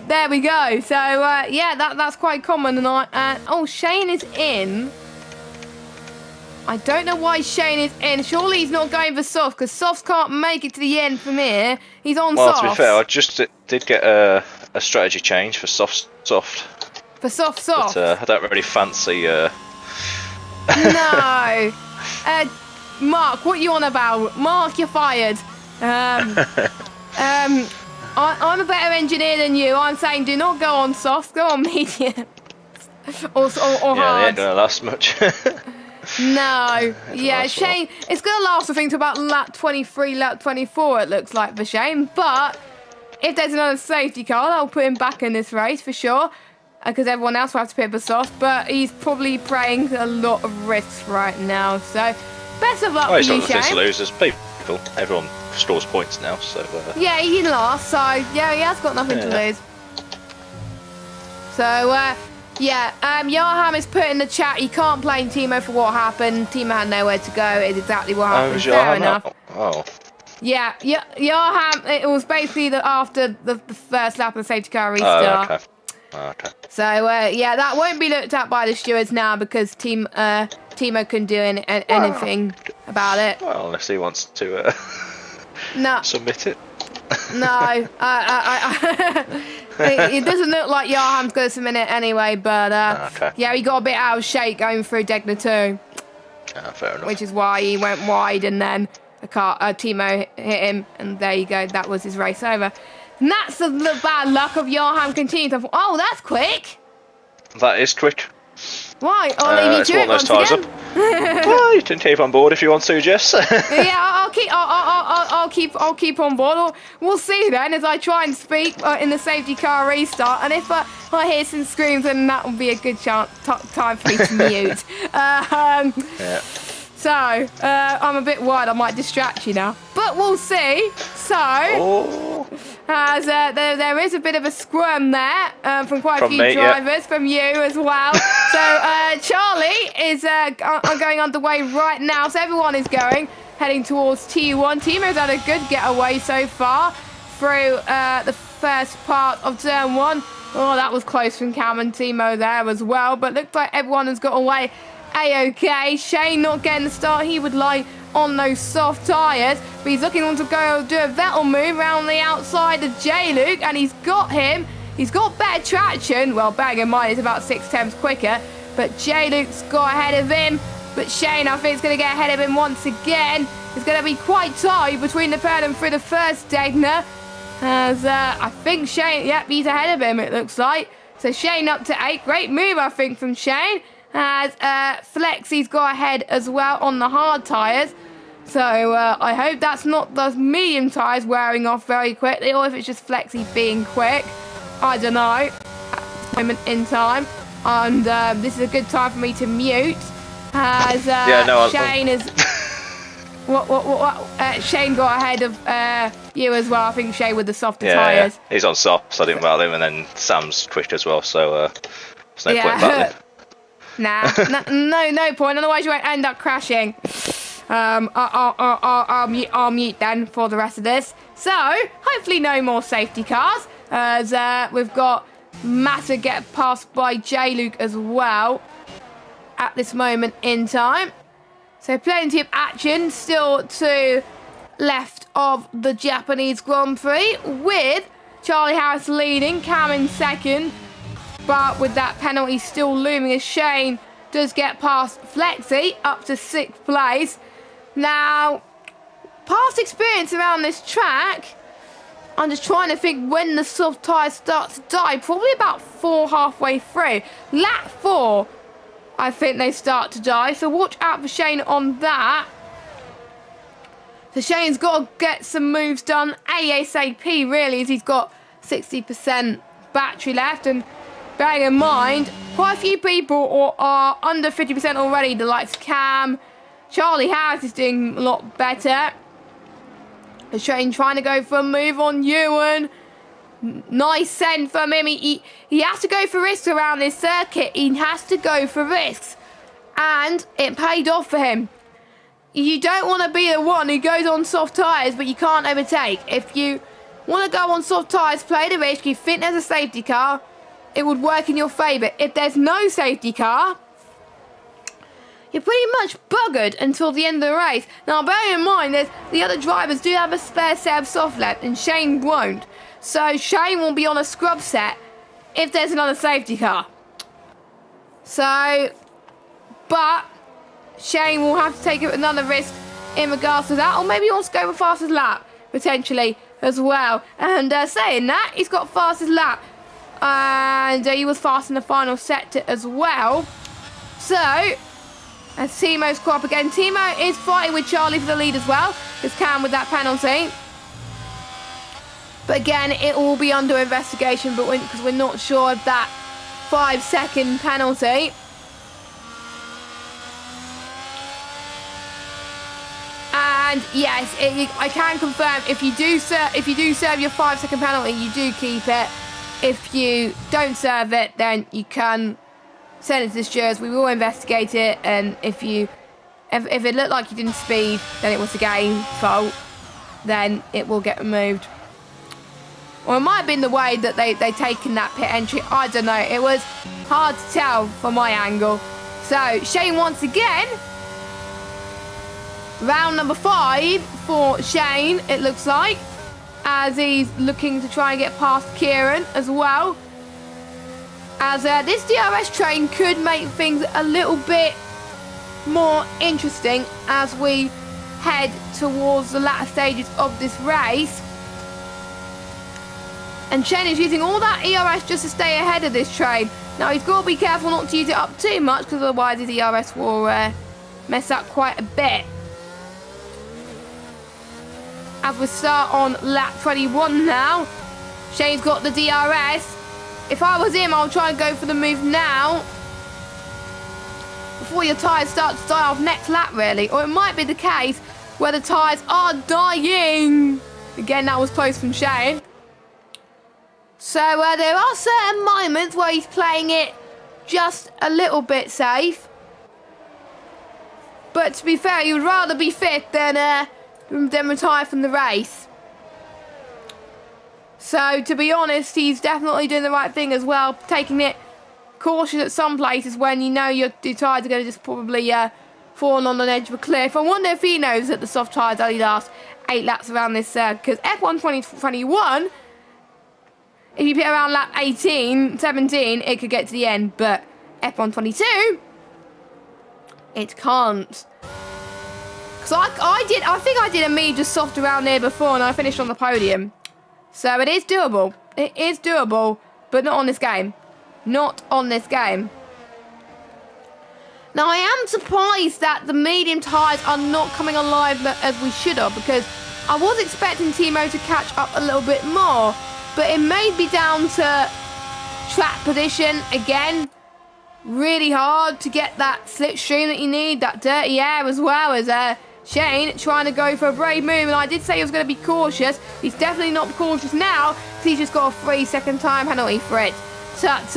There we go. So that's quite common. And Shane is in. I don't know why Shane is in. Surely he's not going for softs because softs can't make it to the end from here. He's on softs. Well, to be fair, I just did get a strategy change for soft. For soft. But I don't really fancy. No. Mark, what are you on about? Mark, you're fired. I'm a better engineer than you. I'm saying do not go on soft, go on medium. or hard. Yeah, they ain't gonna last much. No. Yeah, Shane, it's gonna last I think to about lap 23, lap 24 it looks like for Shane. But if there's another safety car, I'll put him back in this race for sure. Because everyone else will have to pit for soft, but he's probably preying a lot of risks right now. So, best of luck for you, Shane. He's got nothing to lose. There's people. Everyone scores points now, so... Yeah, he lost, so yeah, he has got nothing to lose. So, Johan is put in the chat, he can't blame Timo for what happened. Timo had nowhere to go, it's exactly what happened. Fair enough. Oh. Yeah, Johan, it was basically after the first lap of the safety car restart. Oh, okay. So, that won't be looked at by the stewards now because Timo couldn't do anything about it. Well, unless he wants to submit it. No, it doesn't look like Johan's going to submit it anyway, but he got a bit out of shape going through Degner 2. Fair enough. Which is why he went wide and then Timo hit him, and there you go, that was his race over. And that's the bad luck of Johan continuing. Oh, that's quick. That is quick. Why? I'll leave you to it once again. Well, you can keep on board if you want to, Jess. Yeah, I'll keep on board. We'll see then as I try and speak in the safety car restart. And if I hear some screams, then that will be a good time for me to mute. Yeah. So, I'm a bit worried I might distract you now. But we'll see. So, as there is a bit of a squirm there from quite a few drivers, from you as well. So, Charlie is going underway right now. So, everyone is heading towards T1. Timo's had a good getaway so far through the first part of turn 1. Oh, that was close from Cam and Timo there as well. But looks like everyone has got away A-OK. Shane not getting the start he would like on those soft tyres, but he's looking on to go do a Vettel move around the outside of J-Luke, and he's got him. He's got better traction. Well, bearing in mind it's about 6 quicker, but J-Luke's got ahead of him. But Shane, I think, is going to get ahead of him once again. It's going to be quite tight between the third and through the first Degner. As I think Shane, he's ahead of him, it looks like. So Shane up to 8. Great move, I think, from Shane. As Flexy's got ahead as well on the hard tyres. So I hope that's not those medium tyres wearing off very quickly, or if it's just Flexy being quick. I don't know. At this moment in time. And this is a good time for me to mute. As Shane is... Shane got ahead of you as well. I think Shane with the softer Yeah, tyres. he's on soft, so I didn't battle him, and then Sam's quick as well, so there's no point in battling. No point. Otherwise, you won't end up crashing. I'll mute then for the rest of this. So hopefully, no more safety cars. As we've got Massa get passed by J Luke as well at this moment in time. So plenty of action still to left of the Japanese Grand Prix, with Charlie Harris leading, Cam in second, but with that penalty still looming as Shane does get past Flexi up to 6th place. Now, past experience around this track, I'm just trying to think when the soft tyres start to die, probably about halfway through. Lap 4, I think they start to die, so watch out for Shane on that. So Shane's got to get some moves done ASAP, really, as he's got 60% battery left. And bearing in mind, quite a few people are under 50% already. The likes of Cam, Charlie Harris is doing a lot better. Shane trying to go for a move on Ewan. Nice send from him. He has to go for risks around this circuit. He has to go for risks. And it paid off for him. You don't want to be the one who goes on soft tyres, but you can't overtake. If you want to go on soft tyres, play the risk, you think there's a safety car, it would work in your favour. If there's no safety car, you're pretty much buggered until the end of the race. Now, bear in mind, the other drivers do have a spare set of soft left, and Shane won't. So Shane will be on a scrub set if there's another safety car. So, but Shane will have to take another risk in regards to that, or maybe he wants to go for fastest lap, potentially, as well. And saying that, he's got fastest lap. And he was fast in the final sector as well. So, as Timo's caught up again. Timo is fighting with Charlie for the lead as well. Because Cam with that penalty. But again, it will be under investigation, but because we're not sure of that 5-second penalty. And yes, I can confirm if you do serve your 5-second penalty, you do keep it. If you don't serve it, then you can send it to the stewards. We will investigate it, and if it looked like you didn't speed, then it was the game fault. Then it will get removed. Or it might have been the way that they taken that pit entry. I don't know. It was hard to tell from my angle. So Shane once again. Round number 5 for Shane, it looks like, as he's looking to try and get past Kieran as well. As this DRS train could make things a little bit more interesting as we head towards the latter stages of this race. And Shane is using all that ERS just to stay ahead of this train. Now he's got to be careful not to use it up too much, because otherwise his ERS will mess up quite a bit. As we start on lap 21 now. Shane's got the DRS. If I was him, I'll try and go for the move now, before your tyres start to die off next lap, really. Or it might be the case where the tyres are dying. Again, that was close from Shane. So there are certain moments where he's playing it just a little bit safe. But to be fair, he would rather be fifth than retire from the race. So to be honest, he's definitely doing the right thing as well, taking it cautious at some places when you know your tyres are going to just probably fall on the edge of a cliff. I wonder if he knows that the soft tyres only last 8 laps around this circuit, because F1 2021, if you pit around lap 18, 17, it could get to the end, but F1 22, it can't. Because I think I did a medium soft around there before and I finished on the podium. So it is doable. It is doable, but not on this game. Not on this game. Now, I am surprised that the medium tyres are not coming alive as we should have, because I was expecting Timo to catch up a little bit more, but it may be down to track position again. Really hard to get that slipstream that you need, that dirty air as well, as Shane trying to go for a brave move, and I did say he was going to be cautious. He's definitely not cautious now, because he's just got a 3-second time penalty for it. Tut.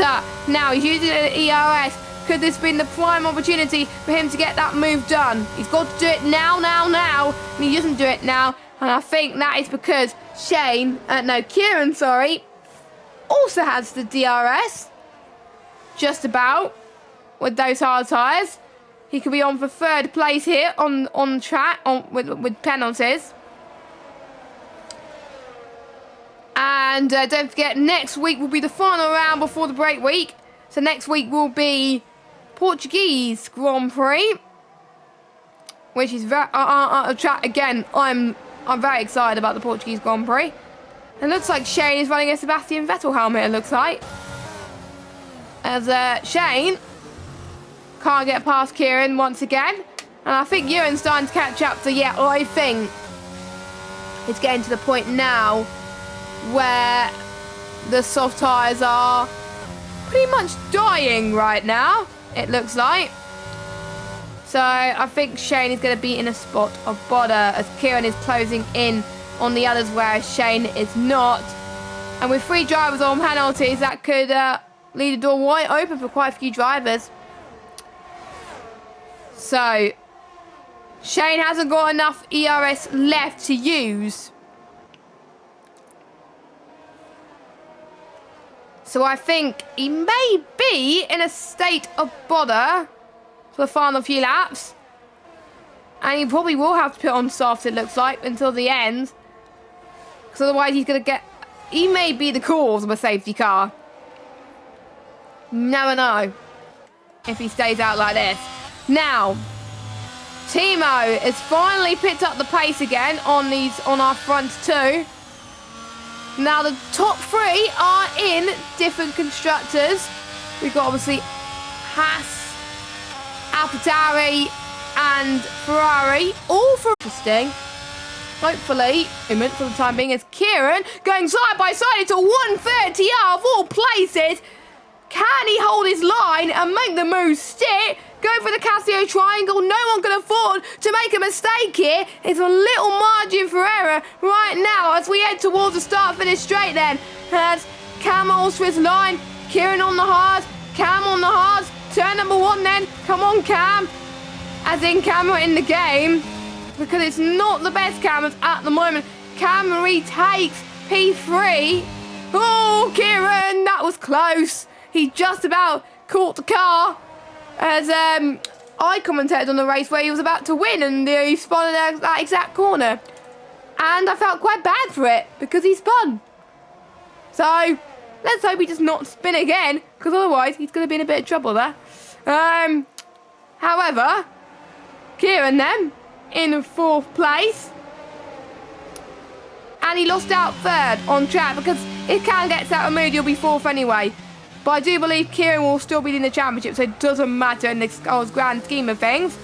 Now he's using an ERS. Could this be the prime opportunity for him to get that move done? He's got to do it now. And he doesn't do it now. And I think that is because Kieran, also has the DRS. Just about. With those hard tyres. He could be on for 3rd place here on track with penalties. And don't forget, next week will be the final round before the break week. So next week will be Portuguese Grand Prix, which is very again. I'm very excited about the Portuguese Grand Prix. It looks like Shane is running a Sebastian Vettel helmet. It looks like as Shane can't get past Kieran once again, and I think Ewan's starting to catch up. So yeah, I think it's getting to the point now where the soft tyres are pretty much dying right now, it looks like. So I think Shane is going to be in a spot of bother as Kieran is closing in on the others where Shane is not. And with 3 drivers on penalties, that could leave the door wide open for quite a few drivers. So Shane hasn't got enough ERS left to use. So I think he may be in a state of bother for the final few laps. And he probably will have to put on softs, it looks like, until the end. Because otherwise he's going to get... He may be the cause of a safety car. Never know if he stays out like this. Now, Timo has finally picked up the pace again on our front 2. Now the top 3 are in different constructors. We've got obviously Haas, AlphaTauri and Ferrari, all for interesting. Hopefully, for the time being, is Kieran going side by side into 130 of all places. Can he hold his line and make the move stick? Go for the Casio triangle. No one can afford to make a mistake here. It's a little margin for error right now as we head towards the start-finish straight then. As Cam holds for his line. Kieran on the hard. Cam on the hard. Turn number 1 then. Come on, Cam. As in camera in the game. Because it's not the best cameras at the moment. Cam retakes P3. Oh, Kieran, that was close. He just about caught the car. As I commentated on the race where he was about to win and he spun in that exact corner. And I felt quite bad for it because he spun. So let's hope he does not spin again, because otherwise he's going to be in a bit of trouble there. However, Kieran then in 4th place. And he lost out 3rd on track because if Cam gets out of mood, he'll be 4th anyway. But I do believe Kieran will still be in the championship, so it doesn't matter in the grand scheme of things.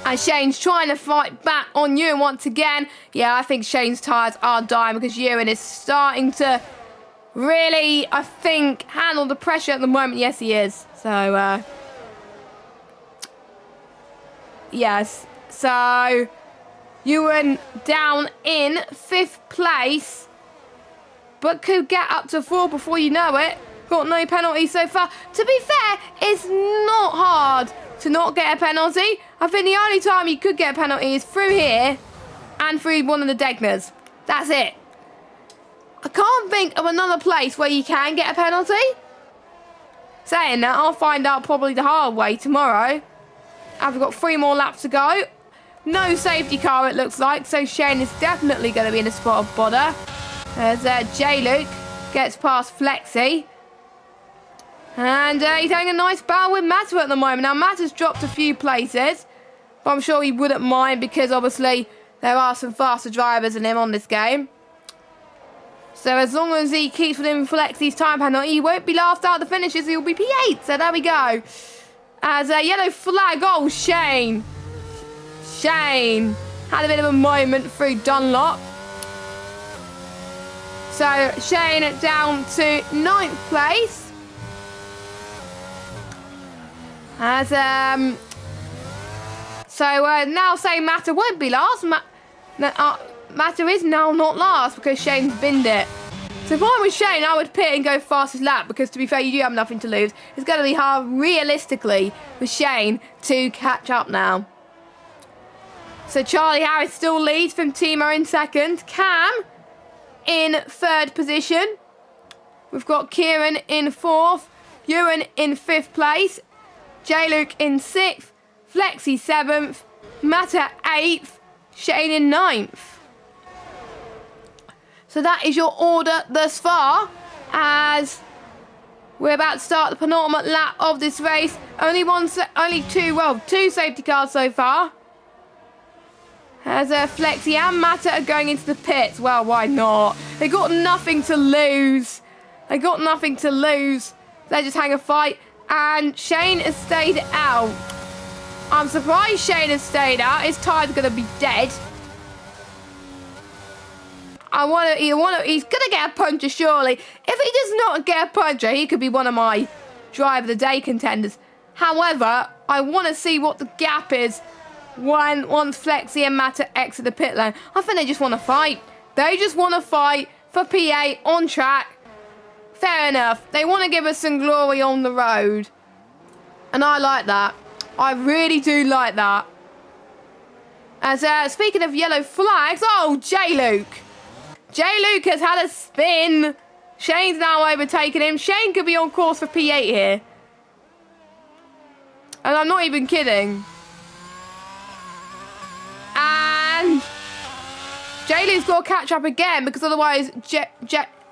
And Shane's trying to fight back on Ewan once again. Yeah, I think Shane's tyres are dying because Ewan is starting to really, I think, handle the pressure at the moment. Yes, he is. So, yes. So, Ewan down in 5th place, but could get up to 4 before you know it. Got no penalties so far. To be fair, it's not hard to not get a penalty. I think the only time you could get a penalty is through here and through one of the Degners. That's it. I can't think of another place where you can get a penalty. Saying that, I'll find out probably the hard way tomorrow. I've got 3 more laps to go. No safety car, it looks like, so Shane is definitely going to be in a spot of bother. As J-Luke gets past Flexi. And he's having a nice battle with Matter at the moment. Now, Matter's dropped a few places, but I'm sure he wouldn't mind because, obviously, there are some faster drivers than him on this game. So, as long as he keeps within Flexi's time panel, he won't be last out of the finishes. He'll be P8. So, there we go. As a yellow flag. Oh, Shane. Shane had a bit of a moment through Dunlop. So, Shane down to 9th place. As So now saying Matter won't be last. Matter is now not last because Shane's binned it. So if I was Shane, I would pit and go fastest lap because, to be fair, you do have nothing to lose. It's going to be hard, realistically, for Shane to catch up now. So Charlie Harris still leads from Timo in second. Cam in third position. We've got Kieran in fourth. Ewan in fifth place. J-Luke in sixth. Flexi seventh. Matter eighth. Shane in ninth. So that is your order thus far, as we're about to start the penultimate lap of this race. Two safety cars so far. As Flexi and Matter are going into the pits. Well, why not? They got nothing to lose. They got nothing to lose. They just hang a fight. And Shane has stayed out. I'm surprised Shane has stayed out. His tire's going to be dead. He's going to get a puncher, surely. If he does not get a puncher, he could be one of my Driver of the Day contenders. However, I want to see what the gap is once Flexi and Matter exit the pit lane. I think they just want to fight. They just want to fight for PA on track. Fair enough. They want to give us some glory on the road. And I like that. I really do like that. As speaking of yellow flags, oh, J-Luke. J-Luke has had a spin. Shane's now overtaken him. Shane could be on course for P8 here. And I'm not even kidding. And J-Luke's got to catch up again because otherwise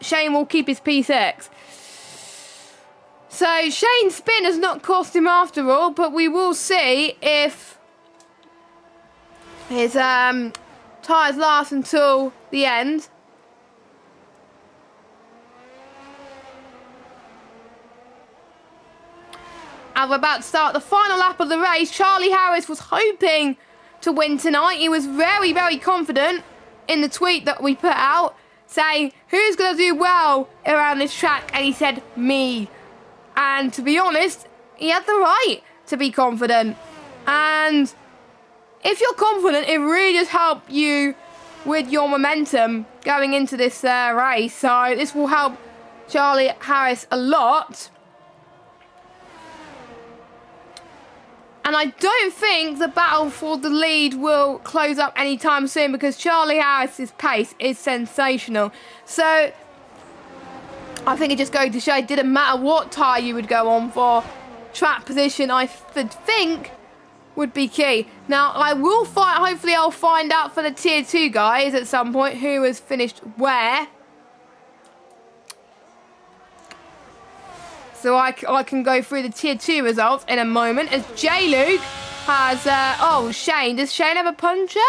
Shane will keep his P6. So Shane's spin has not cost him after all, but we will see if his tyres last until the end. And we're about to start the final lap of the race. Charlie Harris was hoping to win tonight. He was very, very confident in the tweet that we put out, saying, who's going to do well around this track? And he said, me. And to be honest, he had the right to be confident. And if you're confident, it really does help you with your momentum going into this race. So this will help Charlie Harris a lot. And I don't think the battle for the lead will close up anytime soon because Charlie Harris's pace is sensational. So I think it just goes to show it didn't matter what tyre you would go on for. Track position, I think, would be key. Now, I will hopefully I'll find out for the Tier 2 guys at some point who has finished where. So I can go through the Tier 2 results in a moment as J-Luke has... oh, Shane. Does Shane have a puncher?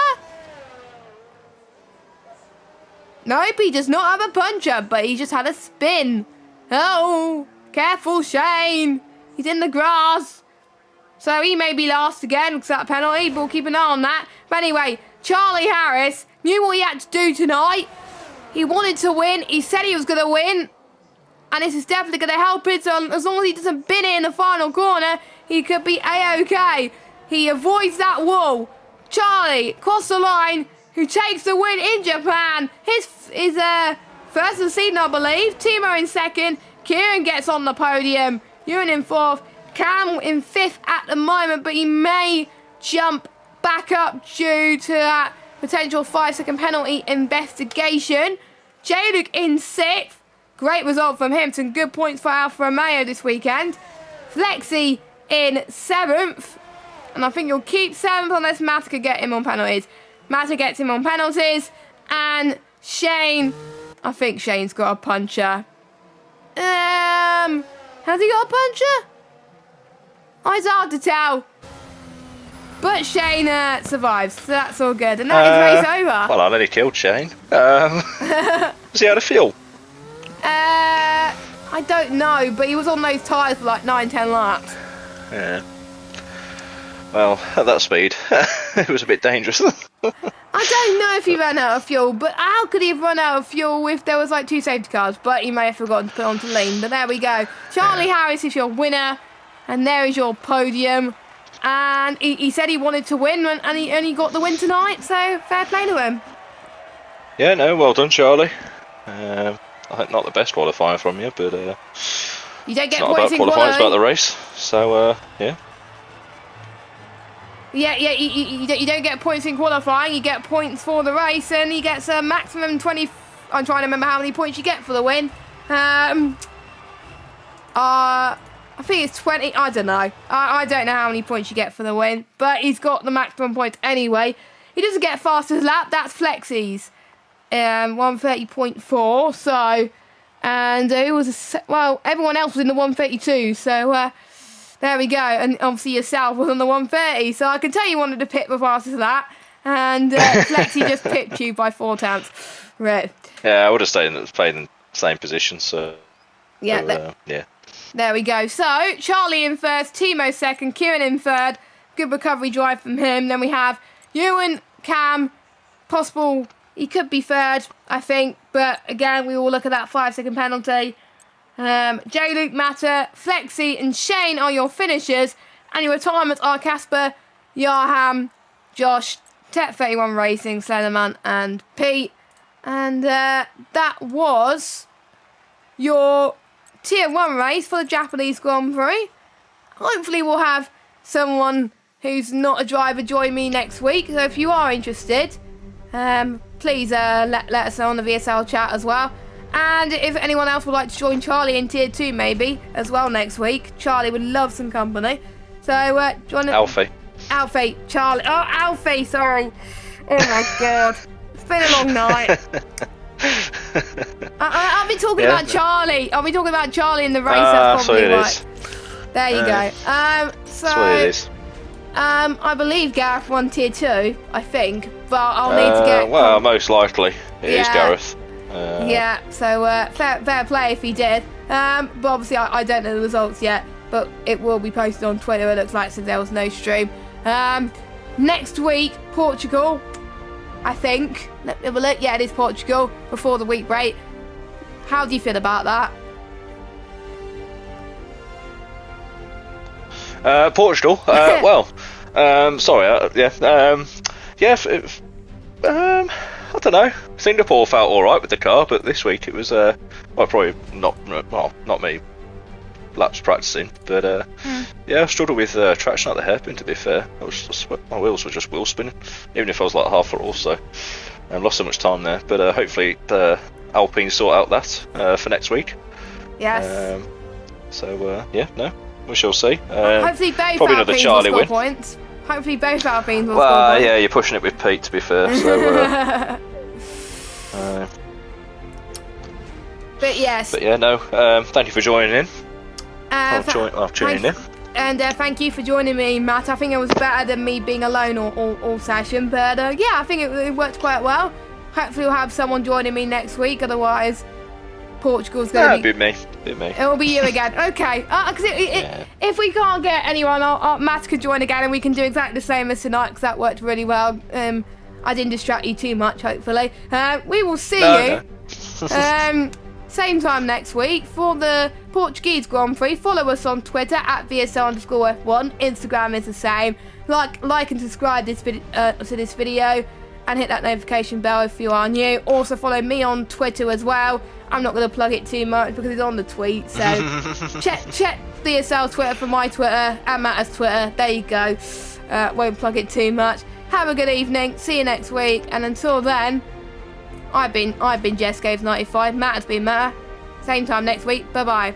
Nope, he does not have a puncher, but he just had a spin. Oh, careful, Shane. He's in the grass. So he may be last again because of that penalty, but we'll keep an eye on that. But anyway, Charlie Harris knew what he had to do tonight. He wanted to win. He said he was going to win. And this is definitely going to help it. So as long as he doesn't bin it in the final corner, he could be A-OK. He avoids that wall. Charlie, across the line, who takes the win in Japan. His first of the season, I believe. Timo in second. Kieran gets on the podium. Ewan in fourth. Cam in fifth at the moment, but he may jump back up due to that potential 5-second penalty investigation. J-Luke in sixth. Great result from him. Some good points for Alfa Romeo this weekend. Flexi in seventh. And I think he'll keep seventh unless Matt could get him on penalties. Matt gets him on penalties. And Shane, I think Shane's got a puncher. Has he got a puncher? Oh, it's hard to tell. But Shane survives, so that's all good. And that is race over. Well, I nearly killed Shane. Was he out of fuel? I don't know, but he was on those tyres for like 9-10 laps. Yeah. Well, at that speed, it was a bit dangerous. I don't know if he ran out of fuel, but how could he have run out of fuel if there was like 2 safety cars? But he may have forgotten to put on to lean. But there we go. Charlie Harris is your winner, and there is your podium. and he said he wanted to win, and he got the win tonight. So fair play to him. Yeah, no, well done, Charlie. I think not the best qualifying from you, but You don't get it's not points about in qualifying, it's about qualifying. the race. So yeah. Yeah. You don't get points in qualifying. You get points for the race, and he gets a maximum 20. I'm trying to remember how many points you get for the win. I think it's 20. I don't know. I don't know how many points you get for the win, but he's got the maximum points anyway. He doesn't get fastest lap. That's Flexi's 130.4. So, and it was everyone else was in the 132. So there we go. And obviously yourself was on the 130. So I can tell you wanted to pit the fastest lap, and Flexi just pipped you by 4 tenths. Right. Yeah, I would have played in the same position. So Yeah. yeah. There we go. So, Charlie in first, Timo second, Kieran in third. Good recovery drive from him. Then we have Ewan, Cam, possible, he could be third, I think. But again, we will look at that 5-second penalty. J. Luke, Matter, Flexi and Shane are your finishers. And your retirements are Casper, Yarham, Josh, Tet31 Racing, Slenderman and Pete. And that was your Tier 1 race for the Japanese Grand Prix. Hopefully we'll have someone who's not a driver join me next week. So if you are interested, please let us know on the VSL chat as well. And if anyone else would like to join Charlie in Tier 2 maybe as well next week, Charlie would love some company. So join Alfie, Charlie. Oh, Alfie, sorry. Oh my God. It's been a long night. I'll be talking about Charlie. I'll be talking about Charlie in the race. That's probably right. There you go. So that's what it is. I believe Gareth won Tier 2, I think, but I'll need to get. Well, most likely it is Gareth. Yeah. So fair play if he did. But obviously I don't know the results yet. But it will be posted on Twitter. It looks like, since there was no stream. Next week, Portugal. I think. Let me have a look. Yeah, it is Portugal before the week break. How do you feel about that? Portugal. Well, sorry. I don't know. Singapore felt all right with the car, but this week it was probably not me. Laps practicing, but I struggled with traction at the hairpin. To be fair, my wheels were just wheel spinning, even if I was like half throttle, so I lost so much time there. But hopefully the Alpine sort out that for next week. Yes. We shall see. Hopefully both probably another Alpines Charlie will win. score points. Hopefully both Alpines will score Well, points. yeah, you're pushing it with Pete, to be fair. So. But yes. But yeah, no. Thank you for joining in. I'll tune in. And thank you for joining me, Matt. I think it was better than me being alone all session. But yeah, I think it worked quite well. Hopefully we'll have someone joining me next week. Otherwise, Portugal's going to be me. It will be you again. Okay. If we can't get anyone, Matt could join again, and we can do exactly the same as tonight, because that worked really well. I didn't distract you too much, hopefully. We will see you. No. Same time next week for the Portuguese Grand Prix. Follow us on Twitter at VSL_F1. Instagram is the same. Like and subscribe to this video, and hit that notification bell if you are new. Also follow me on Twitter as well. I'm not going to plug it too much because it's on the tweet. So check VSL Twitter for my Twitter and Matt's Twitter. There you go. Won't plug it too much. Have a good evening. See you next week. And until then, I've been Jess Gaves 95. Matt has been Matt. Same time next week. Bye bye.